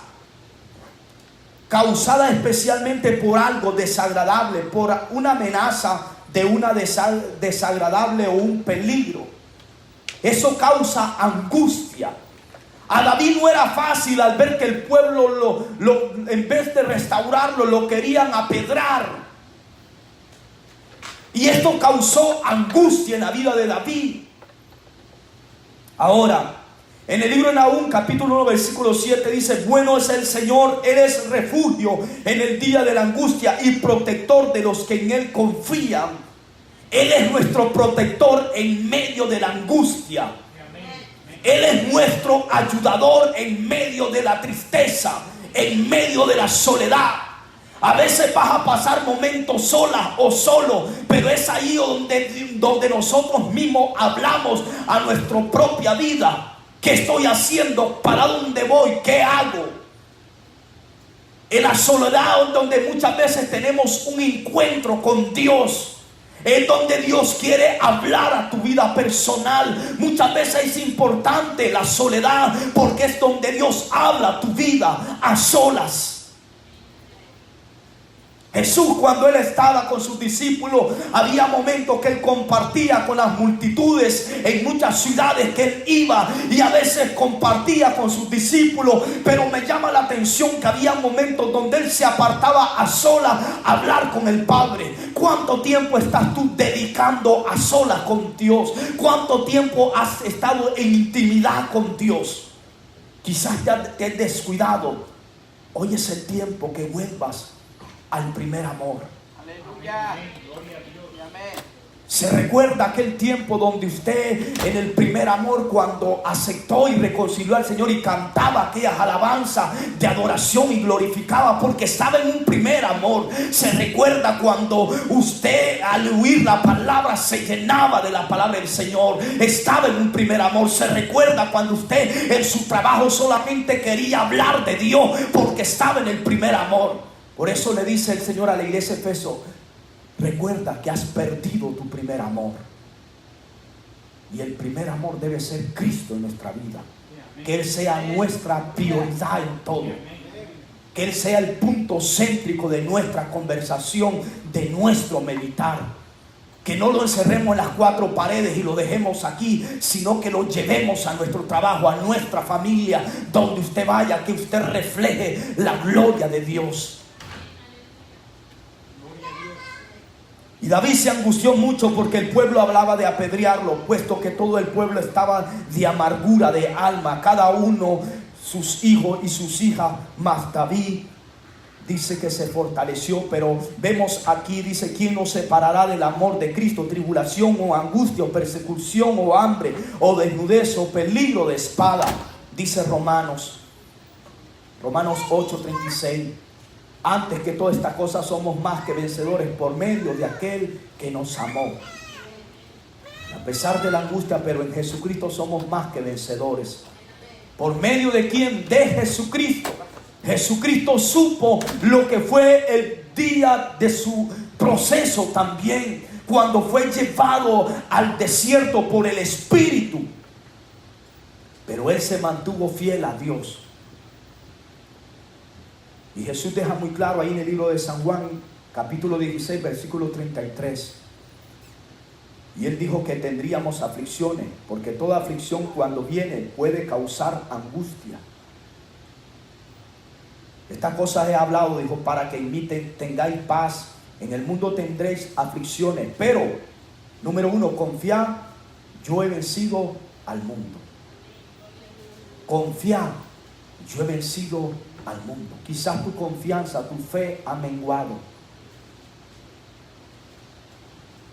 causada especialmente por algo desagradable, por una amenaza de una desagradable o un peligro. Eso causa angustia. A David no era fácil al ver que el pueblo en vez de restaurarlo, lo querían apedrear. Y esto causó angustia en la vida de David. Ahora, en el libro de Nahum, capítulo 1, versículo 7 dice: bueno es el Señor, Él es refugio en el día de la angustia y protector de los que en Él confían. Él es nuestro protector en medio de la angustia. Él es nuestro ayudador en medio de la tristeza, en medio de la soledad. A veces vas a pasar momentos sola o solo, pero es ahí donde nosotros mismos hablamos a nuestra propia vida. ¿Qué estoy haciendo? ¿Para dónde voy? ¿Qué hago? En la soledad, donde muchas veces tenemos un encuentro con Dios, es donde Dios quiere hablar a tu vida personal. Muchas veces es importante la soledad, porque es donde Dios habla a tu vida a solas. Jesús, cuando Él estaba con sus discípulos, había momentos que Él compartía con las multitudes en muchas ciudades que Él iba, y a veces compartía con sus discípulos, pero me llama la atención que había momentos donde Él se apartaba a solas a hablar con el Padre. ¿Cuánto tiempo estás tú dedicando a solas con Dios? ¿Cuánto tiempo has estado en intimidad con Dios? Quizás ya te has descuidado. Hoy es el tiempo que vuelvas al primer amor. Aleluya. Amén. Se recuerda aquel tiempo donde usted en el primer amor, cuando aceptó y reconcilió al Señor y cantaba aquellas alabanzas de adoración y glorificaba porque estaba en un primer amor. Se recuerda cuando usted al oír la palabra se llenaba de la palabra del Señor, estaba en un primer amor. Se recuerda cuando usted en su trabajo solamente quería hablar de Dios porque estaba en el primer amor. Por eso le dice el Señor a la iglesia de Efeso: recuerda que has perdido tu primer amor. Y el primer amor debe ser Cristo en nuestra vida. Que Él sea nuestra prioridad en todo. Que Él sea el punto céntrico de nuestra conversación, de nuestro meditar. Que no lo encerremos en las cuatro paredes y lo dejemos aquí, sino que lo llevemos a nuestro trabajo, a nuestra familia, donde usted vaya, que usted refleje la gloria de Dios. Y David se angustió mucho porque el pueblo hablaba de apedrearlo, puesto que todo el pueblo estaba de amargura de alma, cada uno sus hijos y sus hijas. Mas David dice que se fortaleció. Pero vemos aquí, dice: ¿quién nos separará del amor de Cristo? Tribulación o angustia o persecución o hambre o desnudez o peligro de espada. Dice Romanos 8:36: antes que todas estas cosas somos más que vencedores por medio de aquel que nos amó. A pesar de la angustia, pero en Jesucristo somos más que vencedores. ¿Por medio de quién? De Jesucristo. Jesucristo supo lo que fue el día de su proceso también, cuando fue llevado al desierto por el Espíritu. Pero Él se mantuvo fiel a Dios. Y Jesús deja muy claro ahí en el libro de San Juan, capítulo 16, versículo 33. Y Él dijo que tendríamos aflicciones, porque toda aflicción cuando viene puede causar angustia. Estas cosas he hablado, dijo, para que en mí tengáis paz. En el mundo tendréis aflicciones, pero, número 1, confiad, yo he vencido al mundo. Confiad, yo he vencido al mundo. Quizás tu confianza, tu fe ha menguado,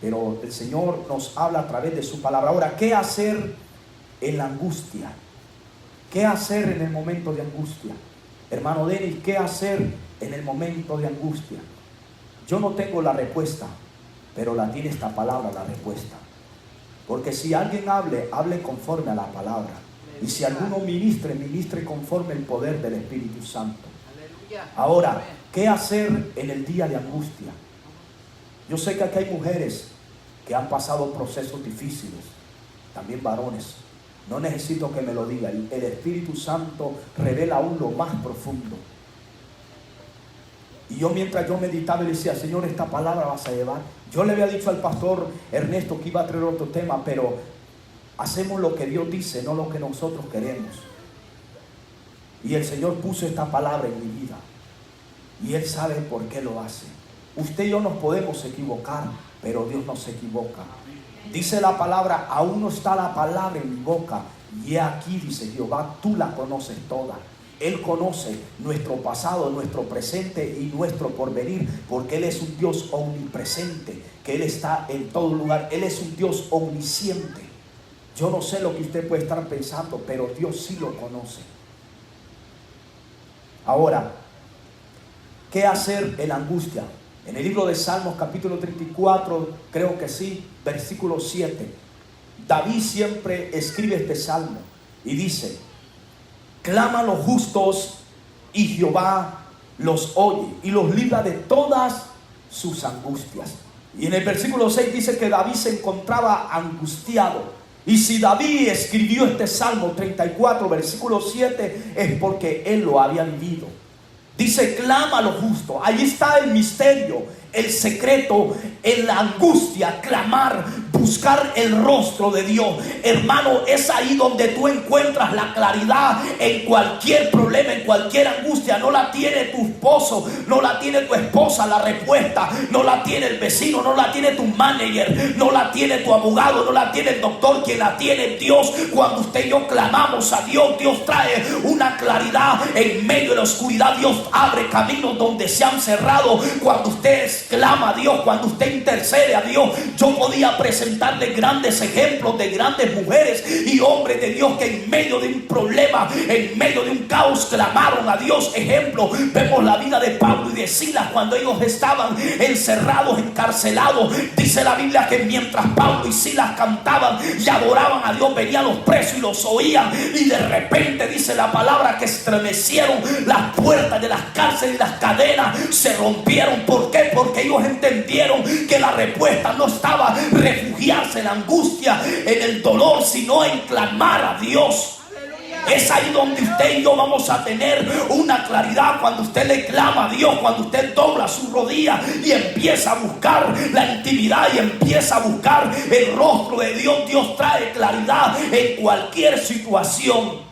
pero el Señor nos habla a través de su palabra. Ahora, ¿qué hacer en la angustia? ¿Qué hacer en el momento de angustia? Hermano Denis, ¿qué hacer en el momento de angustia? Yo no tengo la respuesta, pero la tiene esta palabra, la respuesta. Porque si alguien hable conforme a la palabra. Y si alguno ministre conforme al poder del Espíritu Santo. Ahora, ¿qué hacer en el día de angustia? Yo sé que aquí hay mujeres que han pasado procesos difíciles, también varones. No necesito que me lo digan. El Espíritu Santo revela aún lo más profundo. Y yo, mientras yo meditaba, le decía: Señor, esta palabra vas a llevar. Yo le había dicho al pastor Ernesto que iba a traer otro tema, pero hacemos lo que Dios dice, no lo que nosotros queremos. Y el Señor puso esta palabra en mi vida, y Él sabe por qué lo hace. Usted y yo nos podemos equivocar, pero Dios no se equivoca. Dice la palabra: aún no está la palabra en mi boca, y aquí, dice Jehová, tú la conoces toda. Él conoce nuestro pasado, nuestro presente y nuestro porvenir, porque Él es un Dios omnipresente, que Él está en todo lugar. Él es un Dios omnisciente. Yo no sé lo que usted puede estar pensando, pero Dios sí lo conoce. Ahora, ¿qué hacer en la angustia? En el libro de Salmos, capítulo 34, creo que sí, versículo 7, David siempre escribe este salmo y dice: clama a los justos y Jehová los oye y los libra de todas sus angustias. Y en el versículo 6 dice que David se encontraba angustiado. Y si David escribió este Salmo 34, versículo 7, es porque él lo había vivido. Dice: clama a los justos. Ahí está el misterio, el secreto, en la angustia, clamar, buscar el rostro de Dios. Hermano, es ahí donde tú encuentras la claridad en cualquier problema, en cualquier angustia. No la tiene tu esposo, no la tiene tu esposa la respuesta, no la tiene el vecino, no la tiene tu manager, no la tiene tu abogado, no la tiene el doctor. Quien la tiene Dios. Cuando usted y yo clamamos a Dios, Dios trae una claridad en medio de la oscuridad. Dios abre caminos donde se han cerrado. Cuando usted clama a Dios, cuando usted intercede a Dios, yo podía presentarle grandes ejemplos de grandes mujeres y hombres de Dios que en medio de un problema, en medio de un caos, clamaron a Dios. Ejemplo, vemos la vida de Pablo y de Silas cuando ellos estaban encerrados, encarcelados. Dice la Biblia que mientras Pablo y Silas cantaban y adoraban a Dios, venían los presos y los oían, y de repente dice la palabra que estremecieron las puertas de las cárceles y las cadenas se rompieron. ¿Por qué? Porque ellos entendieron que la respuesta no estaba en refugiarse en la angustia, en el dolor, sino en clamar a Dios. Es ahí donde usted y yo vamos a tener una claridad, cuando usted le clama a Dios, cuando usted dobla su rodilla y empieza a buscar la intimidad y empieza a buscar el rostro de Dios. Dios trae claridad en cualquier situación.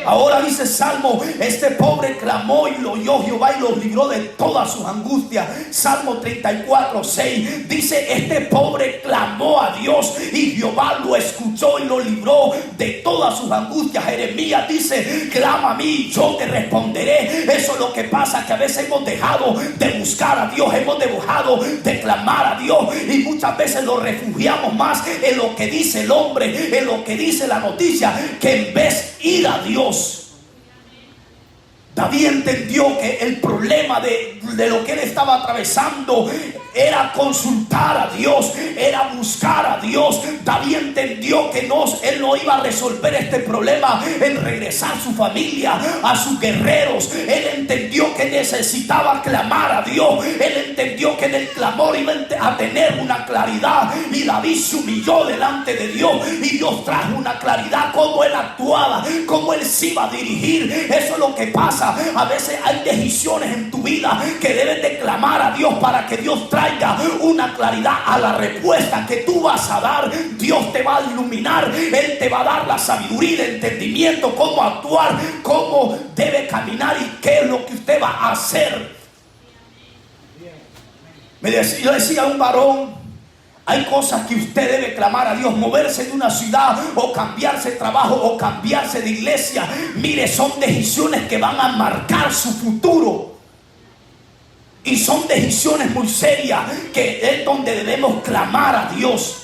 Ahora dice Salmo, este pobre clamó y lo oyó Jehová y los libró de todas sus angustias. Salmo 34:6 dice, este pobre clamó a Dios y Jehová lo escuchó y lo libró de todas sus angustias. Jeremías dice, clama a mí, yo te responderé. Eso es lo que pasa, que a veces hemos dejado de buscar a Dios, hemos dejado de clamar a Dios, y muchas veces nos refugiamos más en lo que dice el hombre, en lo que dice la noticia, que en vez de ir a Dios. David entendió que el problema de lo que él estaba atravesando era consultar a Dios, era buscar a Dios. David entendió que él no iba a resolver este problema en regresar a su familia, a sus guerreros. Él entendió que necesitaba clamar a Dios. Él entendió que en el clamor iba a tener una claridad, y David se humilló delante de Dios, y Dios trajo una claridad, cómo él actuaba, cómo él se iba a dirigir. Eso es lo que pasa. A veces hay decisiones en tu vida que debes de clamar a Dios para que Dios traiga una claridad a la respuesta que tú vas a dar. Dios te va a iluminar, Él te va a dar la sabiduría y el entendimiento, cómo actuar, cómo debe caminar y qué es lo que usted va a hacer. Yo decía a un varón, hay cosas que usted debe clamar a Dios, moverse de una ciudad o cambiarse de trabajo o cambiarse de iglesia. Mire, son decisiones que van a marcar su futuro. Y son decisiones muy serias, que es donde debemos clamar a Dios.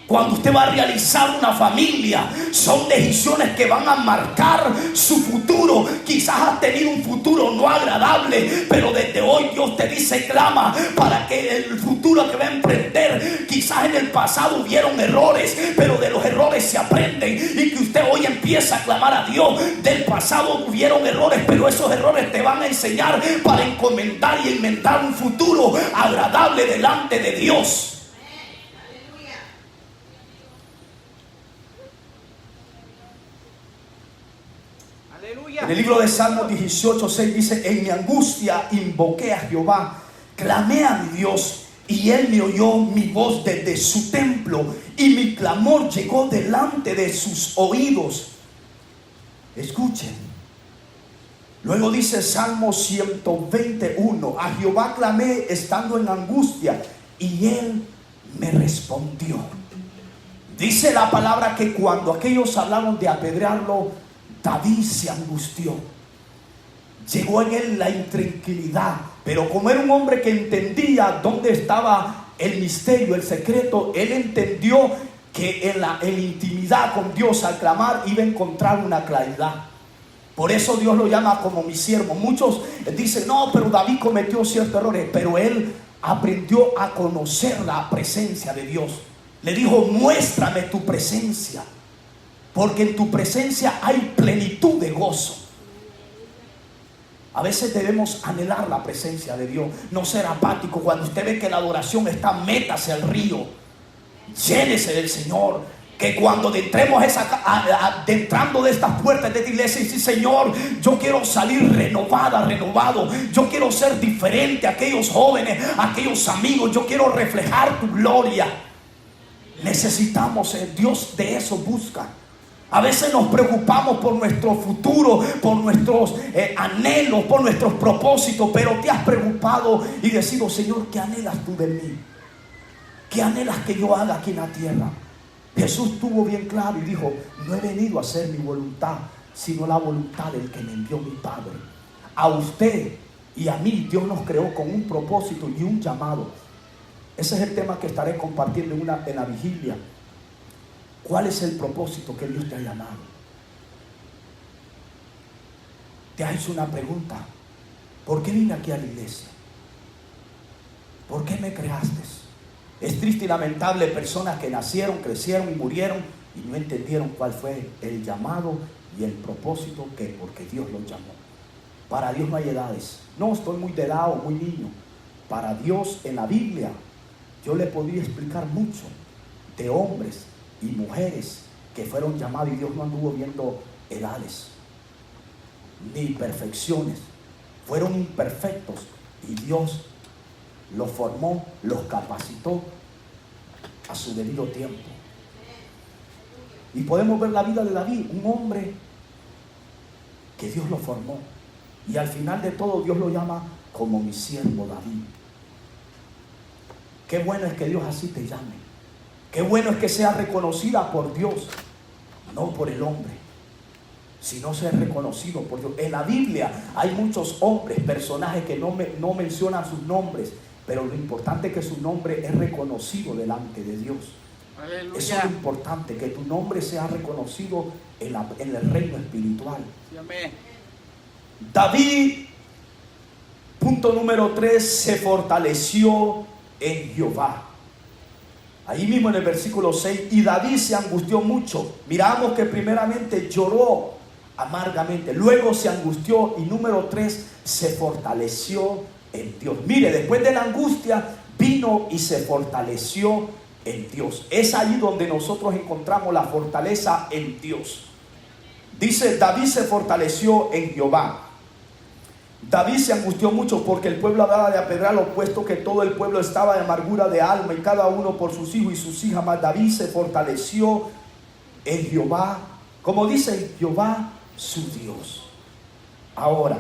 Cuando usted va a realizar una familia, son decisiones que van a marcar su futuro. Quizás has tenido un futuro no agradable, pero desde hoy Dios te dice, clama para que el futuro que va a emprender, quizás en el pasado hubieron errores, pero de los errores se aprenden, y que usted hoy empieza a clamar a Dios. Del pasado hubieron errores, pero esos errores te van a enseñar para encomendar y inventar un futuro agradable delante de Dios. En el libro de Salmos 18:6 dice, en mi angustia invoqué a Jehová, clamé a mi Dios, y Él me oyó mi voz desde su templo, y mi clamor llegó delante de sus oídos. Escuchen. Luego dice Salmo 121, a Jehová clamé estando en angustia, y Él me respondió. Dice la palabra que cuando aquellos hablaron de apedrearlo, David se angustió. Llegó en él la intranquilidad, pero como era un hombre que entendía dónde estaba el misterio, el secreto, él entendió que en la intimidad con Dios, al clamar, iba a encontrar una claridad. Por eso Dios lo llama como mi siervo. Muchos dicen, no, pero David cometió ciertos errores, pero él aprendió a conocer la presencia de Dios. Le dijo, muéstrame tu presencia, porque en tu presencia hay plenitud de gozo. A veces debemos anhelar la presencia de Dios, no ser apático. Cuando usted ve que la adoración está, métase al río, llénese del Señor. Que cuando entremos entrando de estas puertas de esta iglesia, y dice, Señor, yo quiero salir renovado, yo quiero ser diferente a aquellos jóvenes, a aquellos amigos, yo quiero reflejar tu gloria. Necesitamos, Dios de eso busca. A veces nos preocupamos por nuestro futuro, por nuestros anhelos, por nuestros propósitos, pero te has preocupado y decido, Señor, ¿qué anhelas tú de mí? ¿Qué anhelas que yo haga aquí en la tierra? Jesús estuvo bien claro y dijo, no he venido a hacer mi voluntad, sino la voluntad del que me envió mi Padre. A usted y a mí Dios nos creó con un propósito y un llamado. Ese es el tema que estaré compartiendo en la vigilia. ¿Cuál es el propósito que Dios te ha llamado? Te ha hecho una pregunta. ¿Por qué vine aquí a la iglesia? ¿Por qué me creaste? Es triste y lamentable personas que nacieron, crecieron y murieron y no entendieron cuál fue el llamado y el propósito porque Dios los llamó. Para Dios no hay edades. No estoy muy de edad o muy niño. Para Dios en la Biblia yo le podría explicar mucho de hombres y mujeres que fueron llamados, y Dios no anduvo viendo edades ni perfecciones. Fueron imperfectos y Dios los formó, los capacitó a su debido tiempo. Y podemos ver la vida de David, un hombre que Dios lo formó. Y al final de todo Dios lo llama como mi siervo David. Qué bueno es que Dios así te llame. Qué bueno es que sea reconocida por Dios, no por el hombre, sino ser reconocido por Dios. En la Biblia hay muchos hombres, personajes que no mencionan sus nombres, pero lo importante es que su nombre es reconocido delante de Dios. Aleluya. Eso es lo importante, que tu nombre sea reconocido en el reino espiritual. Sí, amén. David, punto número 3, se fortaleció en Jehová. Ahí mismo en el versículo 6, y David se angustió mucho. Miramos que primeramente lloró amargamente, luego se angustió, y número 3, se fortaleció en Dios. Mire, después de la angustia vino y se fortaleció en Dios. Es ahí donde nosotros encontramos la fortaleza en Dios. Dice, David se fortaleció en Jehová. David se angustió mucho porque el pueblo hablaba de apedrearlo, puesto que todo el pueblo estaba de amargura de alma, y cada uno por sus hijos y sus hijas. Mas David se fortaleció en Jehová, como dice Jehová su Dios. Ahora,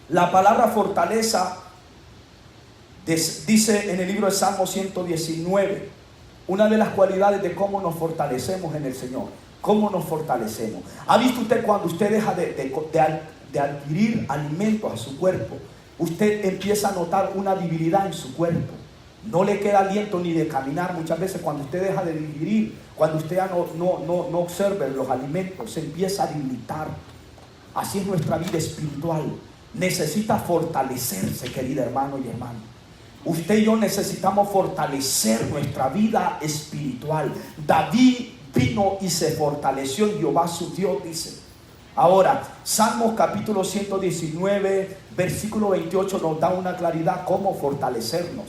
la palabra fortaleza dice en el libro de Salmo 119, una de las cualidades de cómo nos fortalecemos en el Señor. ¿Cómo nos fortalecemos? ¿Ha visto usted cuando usted deja de adquirir alimentos a su cuerpo? Usted empieza a notar una debilidad en su cuerpo. No le queda aliento ni de caminar. Muchas veces cuando usted deja de digerir, cuando usted ya no observa los alimentos, se empieza a debilitar. Así es nuestra vida espiritual. Necesita fortalecerse, querido hermano y hermana. Usted y yo necesitamos fortalecer nuestra vida espiritual. David vino y se fortaleció en Jehová su Dios, dice. Ahora, Salmos capítulo 119, versículo 28 nos da una claridad cómo fortalecernos.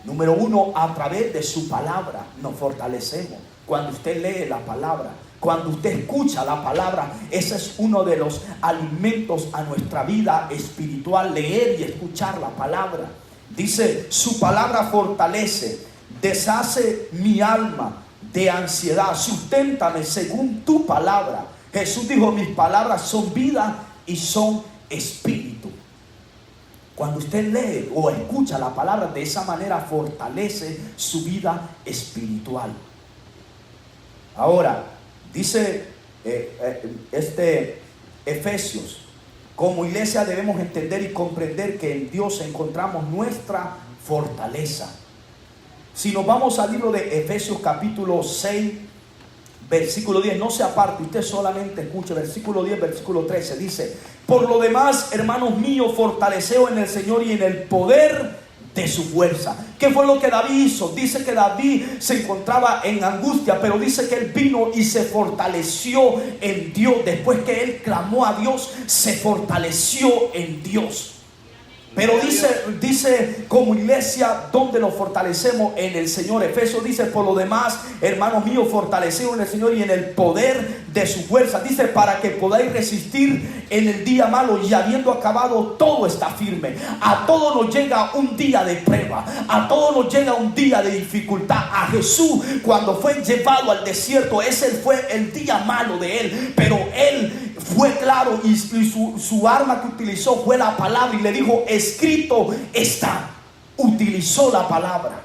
Número 1, a través de su palabra nos fortalecemos. Cuando usted lee la palabra, cuando usted escucha la palabra, ese es uno de los alimentos a nuestra vida espiritual, leer y escuchar la palabra. Dice, su palabra fortalece, deshace mi alma de ansiedad, susténtame según tu palabra. Jesús dijo, mis palabras son vida y son espíritu. Cuando usted lee o escucha la palabra de esa manera, fortalece su vida espiritual. Ahora, dice Efesios, como iglesia debemos entender y comprender que en Dios encontramos nuestra fortaleza. Si nos vamos al libro de Efesios capítulo 6, versículo 10, no se aparte, usted solamente escuche, versículo 10, versículo 13, dice, por lo demás, hermanos míos, fortaleceos en el Señor y en el poder de su fuerza. ¿Qué fue lo que David hizo? Dice que David se encontraba en angustia, pero dice que él vino y se fortaleció en Dios. Después que él clamó a Dios, se fortaleció en Dios. Pero dice como iglesia, ¿dónde nos fortalecemos? En el Señor. Efesios dice, por lo demás, hermanos míos, fortaleceos en el Señor y en el poder de su fuerza. Dice, para que podáis resistir en el día malo, y habiendo acabado todo está firme. A todos nos llega un día de prueba, a todos nos llega un día de dificultad. A Jesús, cuando fue llevado al desierto, ese fue el día malo de él, pero él fue claro, y su arma que utilizó fue la palabra, y le dijo, escrito está. Utilizó la palabra.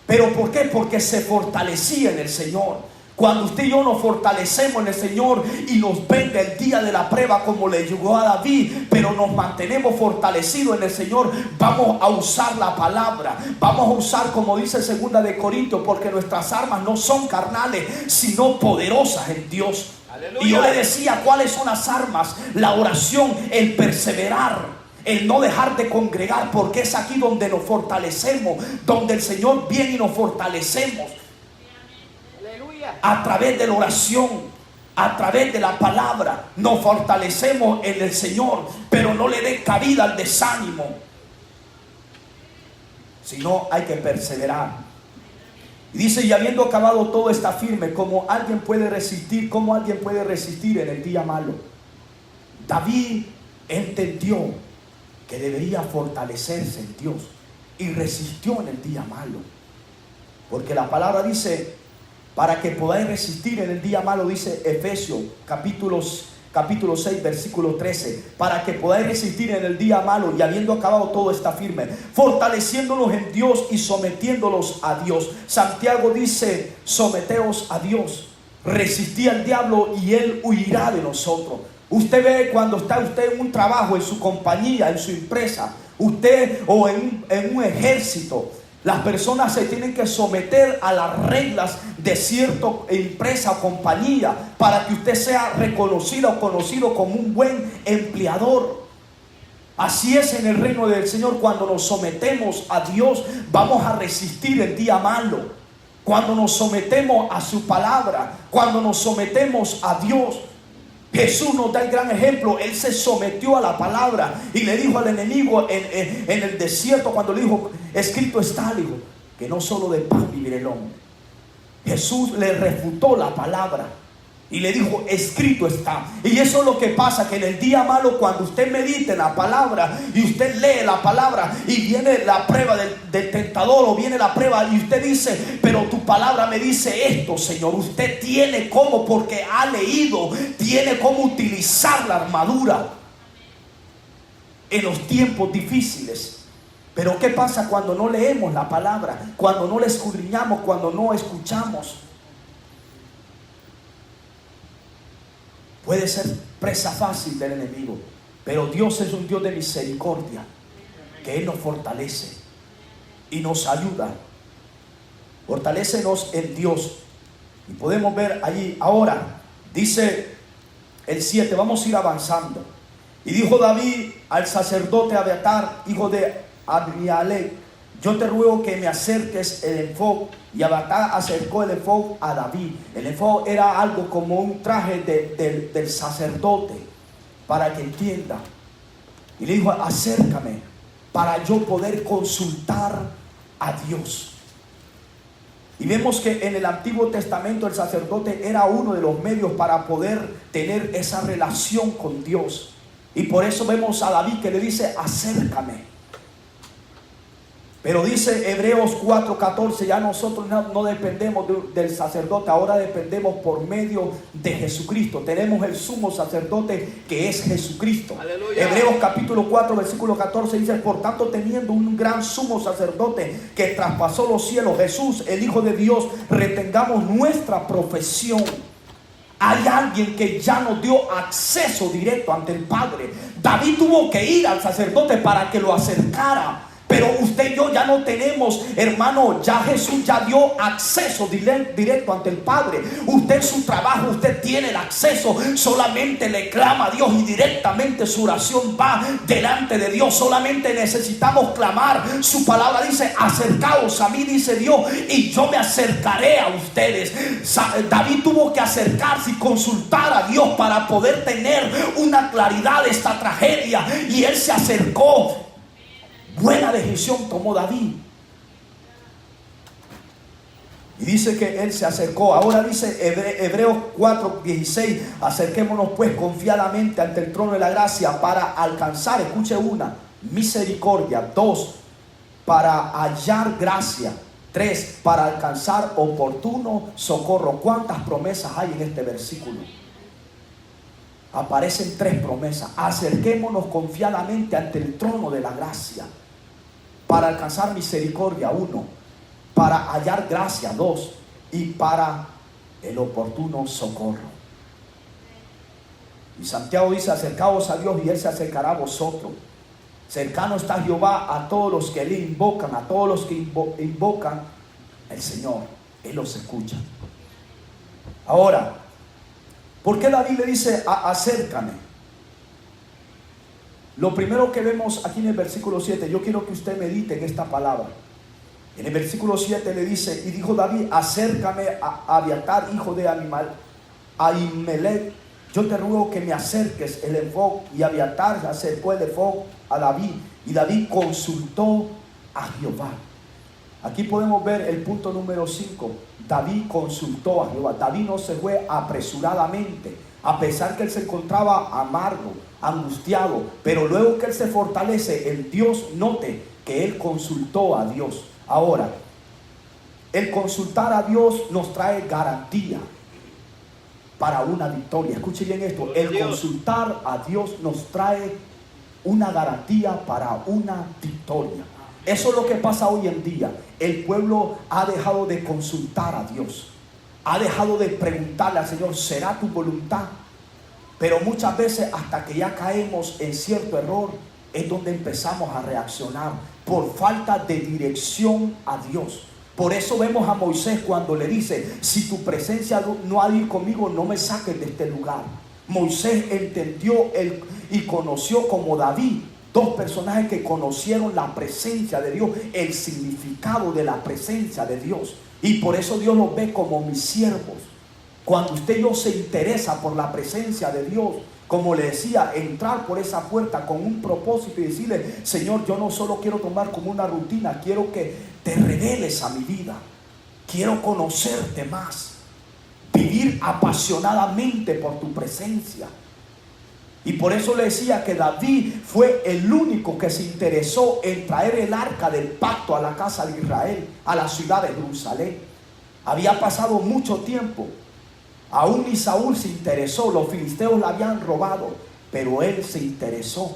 ¿Pero por qué? Porque se fortalecía en el Señor. Cuando usted y yo nos fortalecemos en el Señor y nos venga el día de la prueba como le llegó a David, pero nos mantenemos fortalecidos en el Señor, vamos a usar la palabra, vamos a usar, como dice 2 de Corintios, porque nuestras armas no son carnales, sino poderosas en Dios. Aleluya. Y yo le decía, ¿cuáles son las armas? La oración, el perseverar, el no dejar de congregar, porque es aquí donde nos fortalecemos, donde el Señor viene y nos fortalecemos. A través de la oración, a través de la palabra, nos fortalecemos en el Señor. Pero no le dé cabida al desánimo, sino hay que perseverar. Y dice, y habiendo acabado todo está firme. ¿Cómo alguien puede resistir? ¿Cómo alguien puede resistir en el día malo? David entendió que debería fortalecerse en Dios y resistió en el día malo, porque la palabra dice, para que podáis resistir en el día malo, dice Efesios capítulo capítulo 6, versículo 13, para que podáis resistir en el día malo y habiendo acabado todo está firme, fortaleciéndolos en Dios y sometiéndolos a Dios. Santiago dice, someteos a Dios, resistí al diablo y él huirá de nosotros. Usted ve cuando está usted en un trabajo, en su compañía, en su empresa, usted o en un ejército, las personas se tienen que someter a las reglas de cierta empresa o compañía para que usted sea reconocido o conocido como un buen empleador. Así es en el reino del Señor. Cuando nos sometemos a Dios, vamos a resistir el día malo. Cuando nos sometemos a su palabra, cuando nos sometemos a Dios, Jesús nos da el gran ejemplo. Él se sometió a la palabra y le dijo al enemigo en el desierto, cuando le dijo, escrito está, le dijo, que no solo de pan vivirá el hombre. Jesús le refutó la palabra y le dijo, escrito está. Y eso es lo que pasa, que en el día malo, cuando usted medite la palabra y usted lee la palabra y viene la prueba del tentador, o viene la prueba y usted dice, pero tu palabra me dice esto, Señor. Usted tiene cómo, porque ha leído, tiene cómo utilizar la armadura en los tiempos difíciles. Pero ¿qué pasa cuando no leemos la palabra? Cuando no la escudriñamos, cuando no escuchamos. Puede ser presa fácil del enemigo, pero Dios es un Dios de misericordia, que Él nos fortalece y nos ayuda. Fortalécenos en Dios. Y podemos ver allí, ahora, dice el 7, vamos a ir avanzando. Y dijo David al sacerdote Abiatar, hijo de Abimelec, yo te ruego que me acerques el efod. Y Abiatar acercó el efod a David. El efod era algo como un traje del sacerdote, para que entienda. Y le dijo, acércame para yo poder consultar a Dios. Y vemos que en el Antiguo Testamento el sacerdote era uno de los medios para poder tener esa relación con Dios. Y por eso vemos a David que le dice, acércame. Pero dice Hebreos 4:14, ya nosotros no dependemos del sacerdote, ahora dependemos por medio de Jesucristo. Tenemos el sumo sacerdote que es Jesucristo. Aleluya. Hebreos capítulo 4 versículo 14 dice, por tanto, teniendo un gran sumo sacerdote que traspasó los cielos, Jesús, el Hijo de Dios, retengamos nuestra profesión. Hay alguien que ya nos dio acceso directo ante el Padre. David tuvo que ir al sacerdote para que lo acercara. Pero usted y yo ya no tenemos, hermano, ya Jesús ya dio acceso directo ante el Padre. Usted en su trabajo, usted tiene el acceso, solamente le clama a Dios y directamente su oración va delante de Dios. Solamente necesitamos clamar. Su palabra dice, acercaos a mí, dice Dios, y yo me acercaré a ustedes. David tuvo que acercarse y consultar a Dios para poder tener una claridad de esta tragedia, y él se acercó. Buena decisión tomó David. Y dice que él se acercó. Ahora dice Hebreos 4:16, acerquémonos pues confiadamente ante el trono de la gracia para alcanzar, escuche, una, misericordia. 2, para hallar gracia. 3, para alcanzar oportuno socorro. ¿Cuántas promesas hay en este versículo? Aparecen 3 promesas. Acerquémonos confiadamente ante el trono de la gracia para alcanzar misericordia, 1, para hallar gracia, 2, y para el oportuno socorro. Y Santiago dice, acercaos a Dios y Él se acercará a vosotros. Cercano está Jehová a todos los que le invocan, a todos los que invocan el Señor. Él los escucha. Ahora, ¿por qué David le dice acércame? Lo primero que vemos aquí en el versículo 7, yo quiero que usted medite en esta palabra. En el versículo 7 le dice, y dijo David, acércame a Abiatar, hijo de Ahimelech, yo te ruego que me acerques el efod. Y Abiatar acercó el efod a David, y David consultó a Jehová. Aquí podemos ver el punto número 5. David consultó a Jehová. David no se fue apresuradamente, a pesar que él se encontraba amargo, angustiado, pero luego que él se fortalece en Dios, note que él consultó a Dios. Ahora, el consultar a Dios nos trae garantía. para una victoria. Escuche bien esto, el consultar a Dios nos trae una garantía para una victoria. Eso es lo que pasa hoy en día. El pueblo ha dejado de consultar a Dios, ha dejado de preguntarle al Señor, ¿será tu voluntad? Pero muchas veces hasta que ya caemos en cierto error es donde empezamos a reaccionar por falta de dirección a Dios. Por eso vemos a Moisés cuando le dice, si tu presencia no ha de ir conmigo, no me saques de este lugar. Moisés entendió y conoció, como David, dos personajes que conocieron la presencia de Dios, el significado de la presencia de Dios. Y por eso Dios los ve como mis siervos. Cuando usted y yo se interesa por la presencia de Dios, como le decía, entrar por esa puerta con un propósito y decirle, Señor, yo no solo quiero tomar como una rutina, quiero que te reveles a mi vida, quiero conocerte más, vivir apasionadamente por tu presencia. Y por eso le decía que David fue el único que se interesó en traer el arca del pacto a la casa de Israel, a la ciudad de Jerusalén. Había pasado mucho tiempo. Aún ni Saúl se interesó, los filisteos la habían robado, pero él se interesó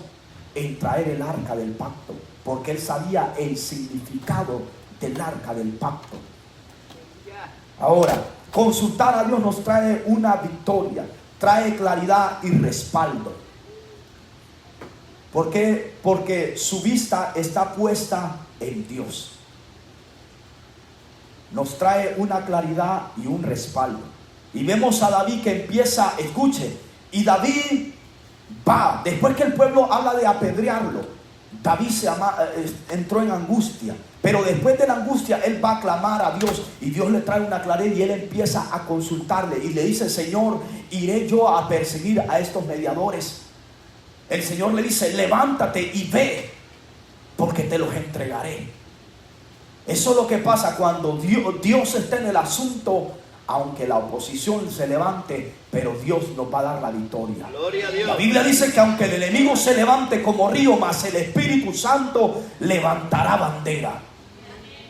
en traer el arca del pacto, porque él sabía el significado del arca del pacto. Ahora, consultar a Dios nos trae una victoria, trae claridad y respaldo. ¿Por qué? Porque su vista está puesta en Dios. Nos trae una claridad y un respaldo. Y vemos a David que empieza, escuche, y David va, después que el pueblo habla de apedrearlo, David entró en angustia, pero después de la angustia él va a clamar a Dios y Dios le trae una claridad y él empieza a consultarle y le dice, Señor, iré yo a perseguir a estos mediadores. El Señor le dice, levántate y ve, porque te los entregaré. Eso es lo que pasa cuando Dios está en el asunto. Aunque la oposición se levante, pero Dios nos va a dar la victoria. Gloria a Dios. La Biblia dice que aunque el enemigo se levante como río, mas el Espíritu Santo levantará bandera.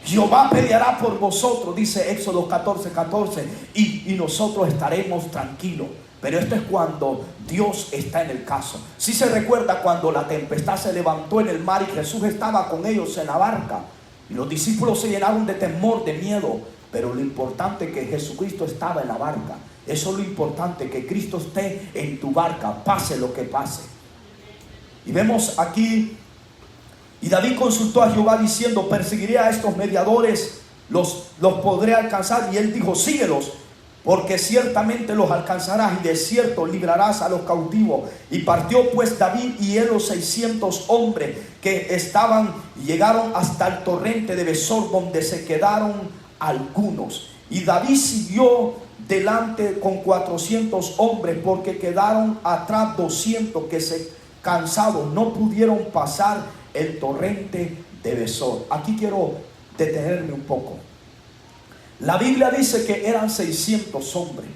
Jehová peleará por vosotros, dice Éxodo 14:14, y nosotros estaremos tranquilos. Pero esto es cuando Dios está en el caso. Si se recuerda cuando la tempestad se levantó en el mar y Jesús estaba con ellos en la barca, y los discípulos se llenaron de temor, de miedo. Pero lo importante es que Jesucristo estaba en la barca. Eso es lo importante, que Cristo esté en tu barca, pase lo que pase. Y vemos aquí, y David consultó a Jehová diciendo, perseguiré a estos mediadores, los podré alcanzar. Y él dijo, síguelos, porque ciertamente los alcanzarás y de cierto librarás a los cautivos. Y partió pues David y él los 600 hombres que llegaron hasta el torrente de Besor, donde se quedaron algunos. Y David siguió delante con 400 hombres, porque quedaron atrás 200 que se cansados no pudieron pasar el torrente de Besor. Aquí quiero detenerme un poco. La Biblia dice que eran 600 hombres,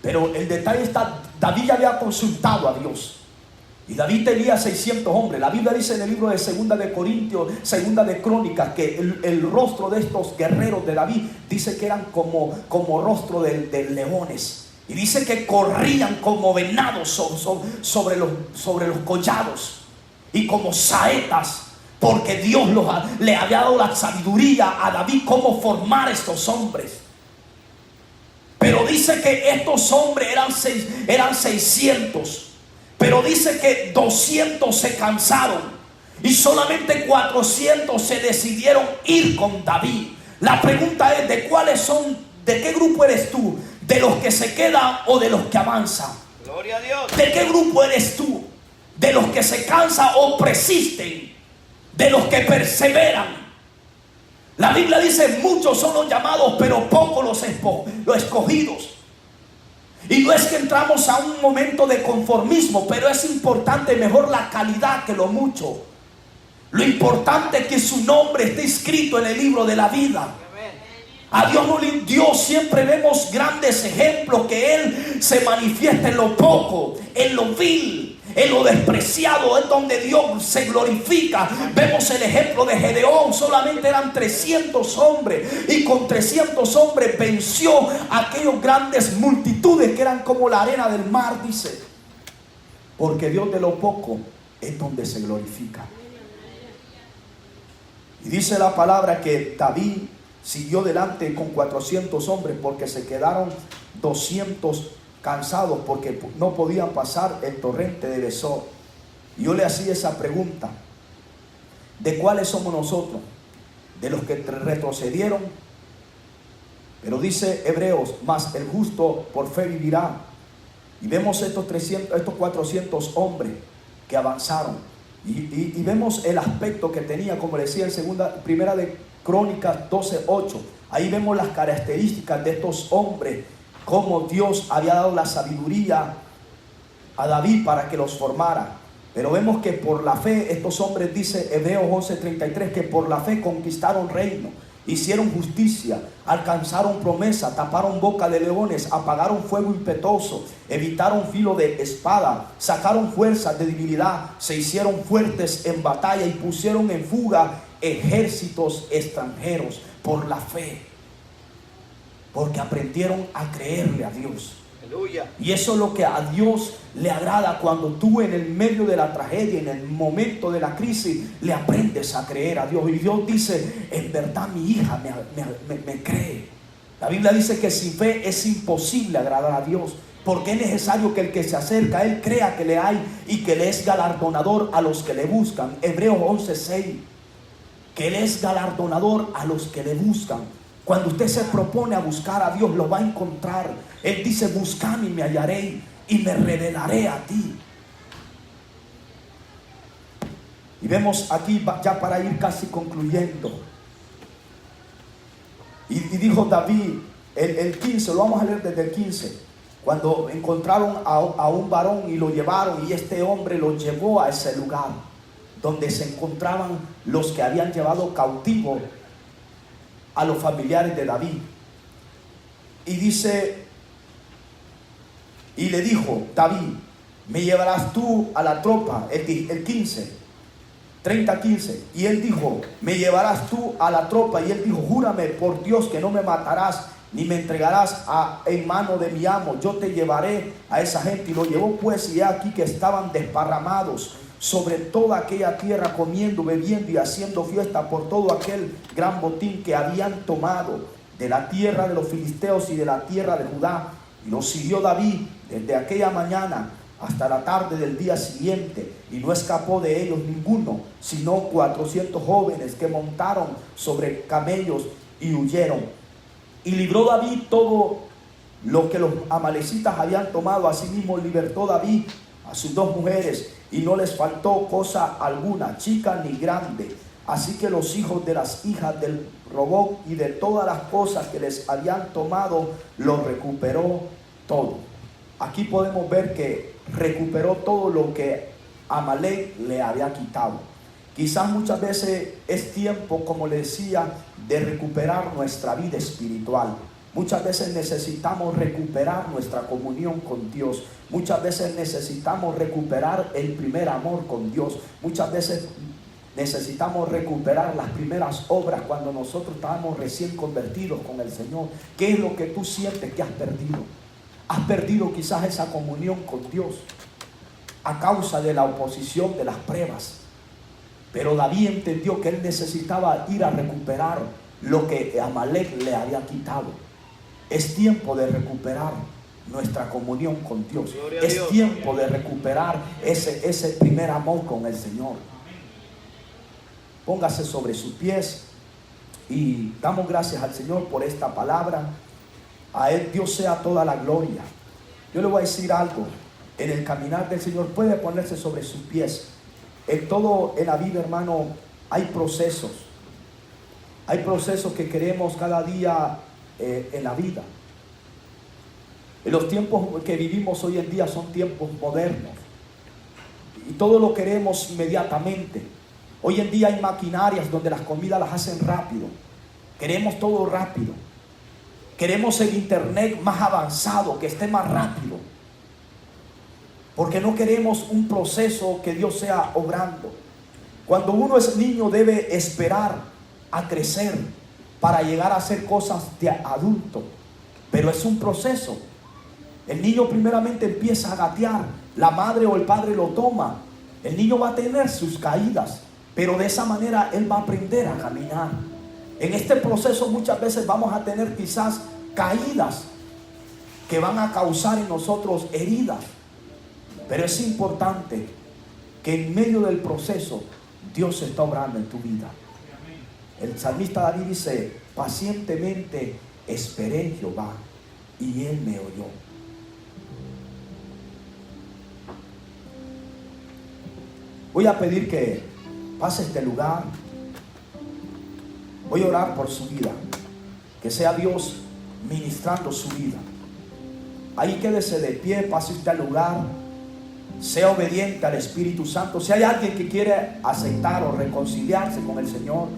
pero el detalle está, David ya había consultado a Dios. Y David tenía 600 hombres. La Biblia dice en el libro de Segunda de Corintios, Segunda de Crónicas, que el rostro de estos guerreros de David dice que eran como rostro de leones. Y dice que corrían como venados sobre los collados y como saetas, porque Dios le había dado la sabiduría a David cómo formar estos hombres. Pero dice que estos hombres eran 600. Pero dice que 200 se cansaron y solamente 400 se decidieron ir con David. La pregunta es, ¿de qué grupo eres tú? ¿De los que se quedan o de los que avanzan? Gloria a Dios. ¿De qué grupo eres tú? ¿De los que se cansan o persisten? ¿De los que perseveran? La Biblia dice, muchos son los llamados, pero pocos los escogidos. Y no es que entramos a un momento de conformismo, pero es importante mejor la calidad que lo mucho. Lo importante es que su nombre esté escrito en el libro de la vida. A Dios siempre vemos grandes ejemplos que Él se manifiesta en lo poco, en lo vil, en lo despreciado, es donde Dios se glorifica. Vemos el ejemplo de Gedeón, solamente eran 300 hombres y con 300 hombres venció a aquellas grandes multitudes que eran como la arena del mar, dice. Porque Dios de lo poco es donde se glorifica. Y dice la palabra que David siguió delante con 400 hombres porque se quedaron 200 cansados porque no podían pasar el torrente de Besor. Y yo le hacía esa pregunta: ¿de cuáles somos nosotros? ¿De los que retrocedieron? Pero dice Hebreos, mas el justo por fe vivirá. Y vemos estos 400 hombres que avanzaron. Y vemos el aspecto que tenía, como decía en primera de Crónicas 12:8. Ahí vemos las características de estos hombres, cómo Dios había dado la sabiduría a David para que los formara. Pero vemos que por la fe estos hombres, dice Hebreos 11:33, que por la fe conquistaron reino, hicieron justicia, alcanzaron promesa, taparon boca de leones, apagaron fuego impetuoso, evitaron filo de espada, sacaron fuerzas de debilidad, se hicieron fuertes en batalla y pusieron en fuga ejércitos extranjeros por la fe, porque aprendieron a creerle a Dios. Aleluya. Y eso es lo que a Dios le agrada, cuando tú en el medio de la tragedia, en el momento de la crisis, le aprendes a creer a Dios. Y Dios dice: en verdad mi hija me cree. La Biblia dice que sin fe es imposible agradar a Dios, porque es necesario que el que se acerca a Él crea que le hay y que le es galardonador a los que le buscan. Hebreos 11:6, que Él es galardonador a los que le buscan. Cuando usted se propone a buscar a Dios, lo va a encontrar. Él dice: buscadme y me hallaré y me revelaré a ti. Y vemos aquí, ya para ir casi concluyendo, y dijo David, el 15, lo vamos a leer desde el 15, cuando encontraron a un varón y lo llevaron, y este hombre lo llevó a ese lugar donde se encontraban los que habían llevado cautivo a los familiares de David. Y dice, y le dijo David: me llevarás tú a la tropa. El 15, 30:15. Y él dijo: me llevarás tú a la tropa. Y él dijo: júrame por Dios que no me matarás ni me entregarás en mano de mi amo. Yo te llevaré a esa gente. Y lo llevó pues, y he aquí que estaban desparramados sobre toda aquella tierra, comiendo, bebiendo y haciendo fiesta por todo aquel gran botín que habían tomado de la tierra de los filisteos y de la tierra de Judá. Y los siguió David desde aquella mañana hasta la tarde del día siguiente, y no escapó de ellos ninguno, sino 400 jóvenes que montaron sobre camellos y huyeron. Y libró David todo lo que los amalecitas habían tomado. Asimismo libertó David a sus 2 mujeres, y no les faltó cosa alguna, chica ni grande. Así que los hijos de las hijas del Roboc y de todas las cosas que les habían tomado, los recuperó todo. Aquí podemos ver que recuperó todo lo que Amalek le había quitado. Quizás muchas veces es tiempo, como le decía, de recuperar nuestra vida espiritual. Muchas veces necesitamos recuperar nuestra comunión con Dios. Muchas veces necesitamos recuperar el primer amor con Dios. Muchas veces necesitamos recuperar las primeras obras cuando nosotros estábamos recién convertidos con el Señor. ¿Qué es lo que tú sientes que has perdido? Has perdido quizás esa comunión con Dios a causa de la oposición, de las pruebas. Pero David entendió que él necesitaba ir a recuperar lo que Amalek le había quitado. Es tiempo de recuperar nuestra comunión con Dios. Es tiempo de recuperar ese primer amor con el Señor. Póngase sobre sus pies y damos gracias al Señor por esta palabra. A Él Dios sea toda la gloria. Yo le voy a decir algo. En el caminar del Señor, puede ponerse sobre sus pies. En todo en la vida, hermano, hay procesos. Hay procesos que queremos cada día en la vida. En los tiempos que vivimos hoy en día son tiempos modernos y todo lo queremos inmediatamente. Hoy en día hay maquinarias donde las comidas las hacen rápido. Queremos todo rápido. Queremos el internet más avanzado, que esté más rápido. Porque no queremos un proceso que Dios sea obrando. Cuando uno es niño debe esperar a crecer para llegar a hacer cosas de adulto. Pero es un proceso. El niño primeramente empieza a gatear. La madre o el padre lo toma. El niño va a tener sus caídas, pero de esa manera él va a aprender a caminar. En este proceso muchas veces vamos a tener quizás caídas que van a causar en nosotros heridas. Pero es importante que en medio del proceso Dios está obrando en tu vida. El salmista David dice: pacientemente esperé en Jehová y él me oyó. Voy a pedir que pase este lugar. Voy a orar por su vida. Que sea Dios ministrando su vida. Ahí quédese de pie, pase usted al lugar. Sea obediente al Espíritu Santo. Si hay alguien que quiere aceptar o reconciliarse con el Señor,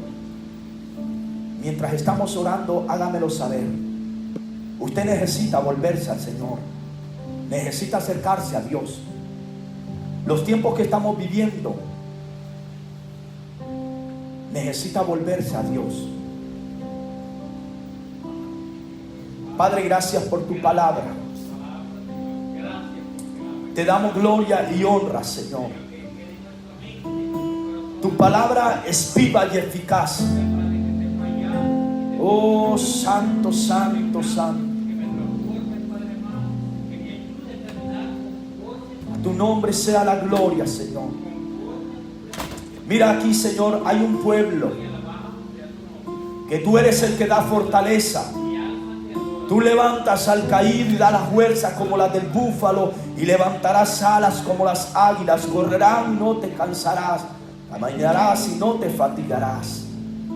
mientras estamos orando, hágamelo saber. Usted necesita volverse al Señor. Necesita acercarse a Dios. Los tiempos que estamos viviendo, necesita volverse a Dios. Padre, gracias por tu palabra. Te damos gloria y honra, Señor. Tu palabra es viva y eficaz. Oh, santo, santo, santo. A tu nombre sea la gloria, Señor. Mira aquí, Señor, hay un pueblo que tú eres el que da fortaleza. Tú levantas al caído y das las fuerzas como las del búfalo, y levantarás alas como las águilas. Correrán y no te cansarás, caminarás y no te fatigarás.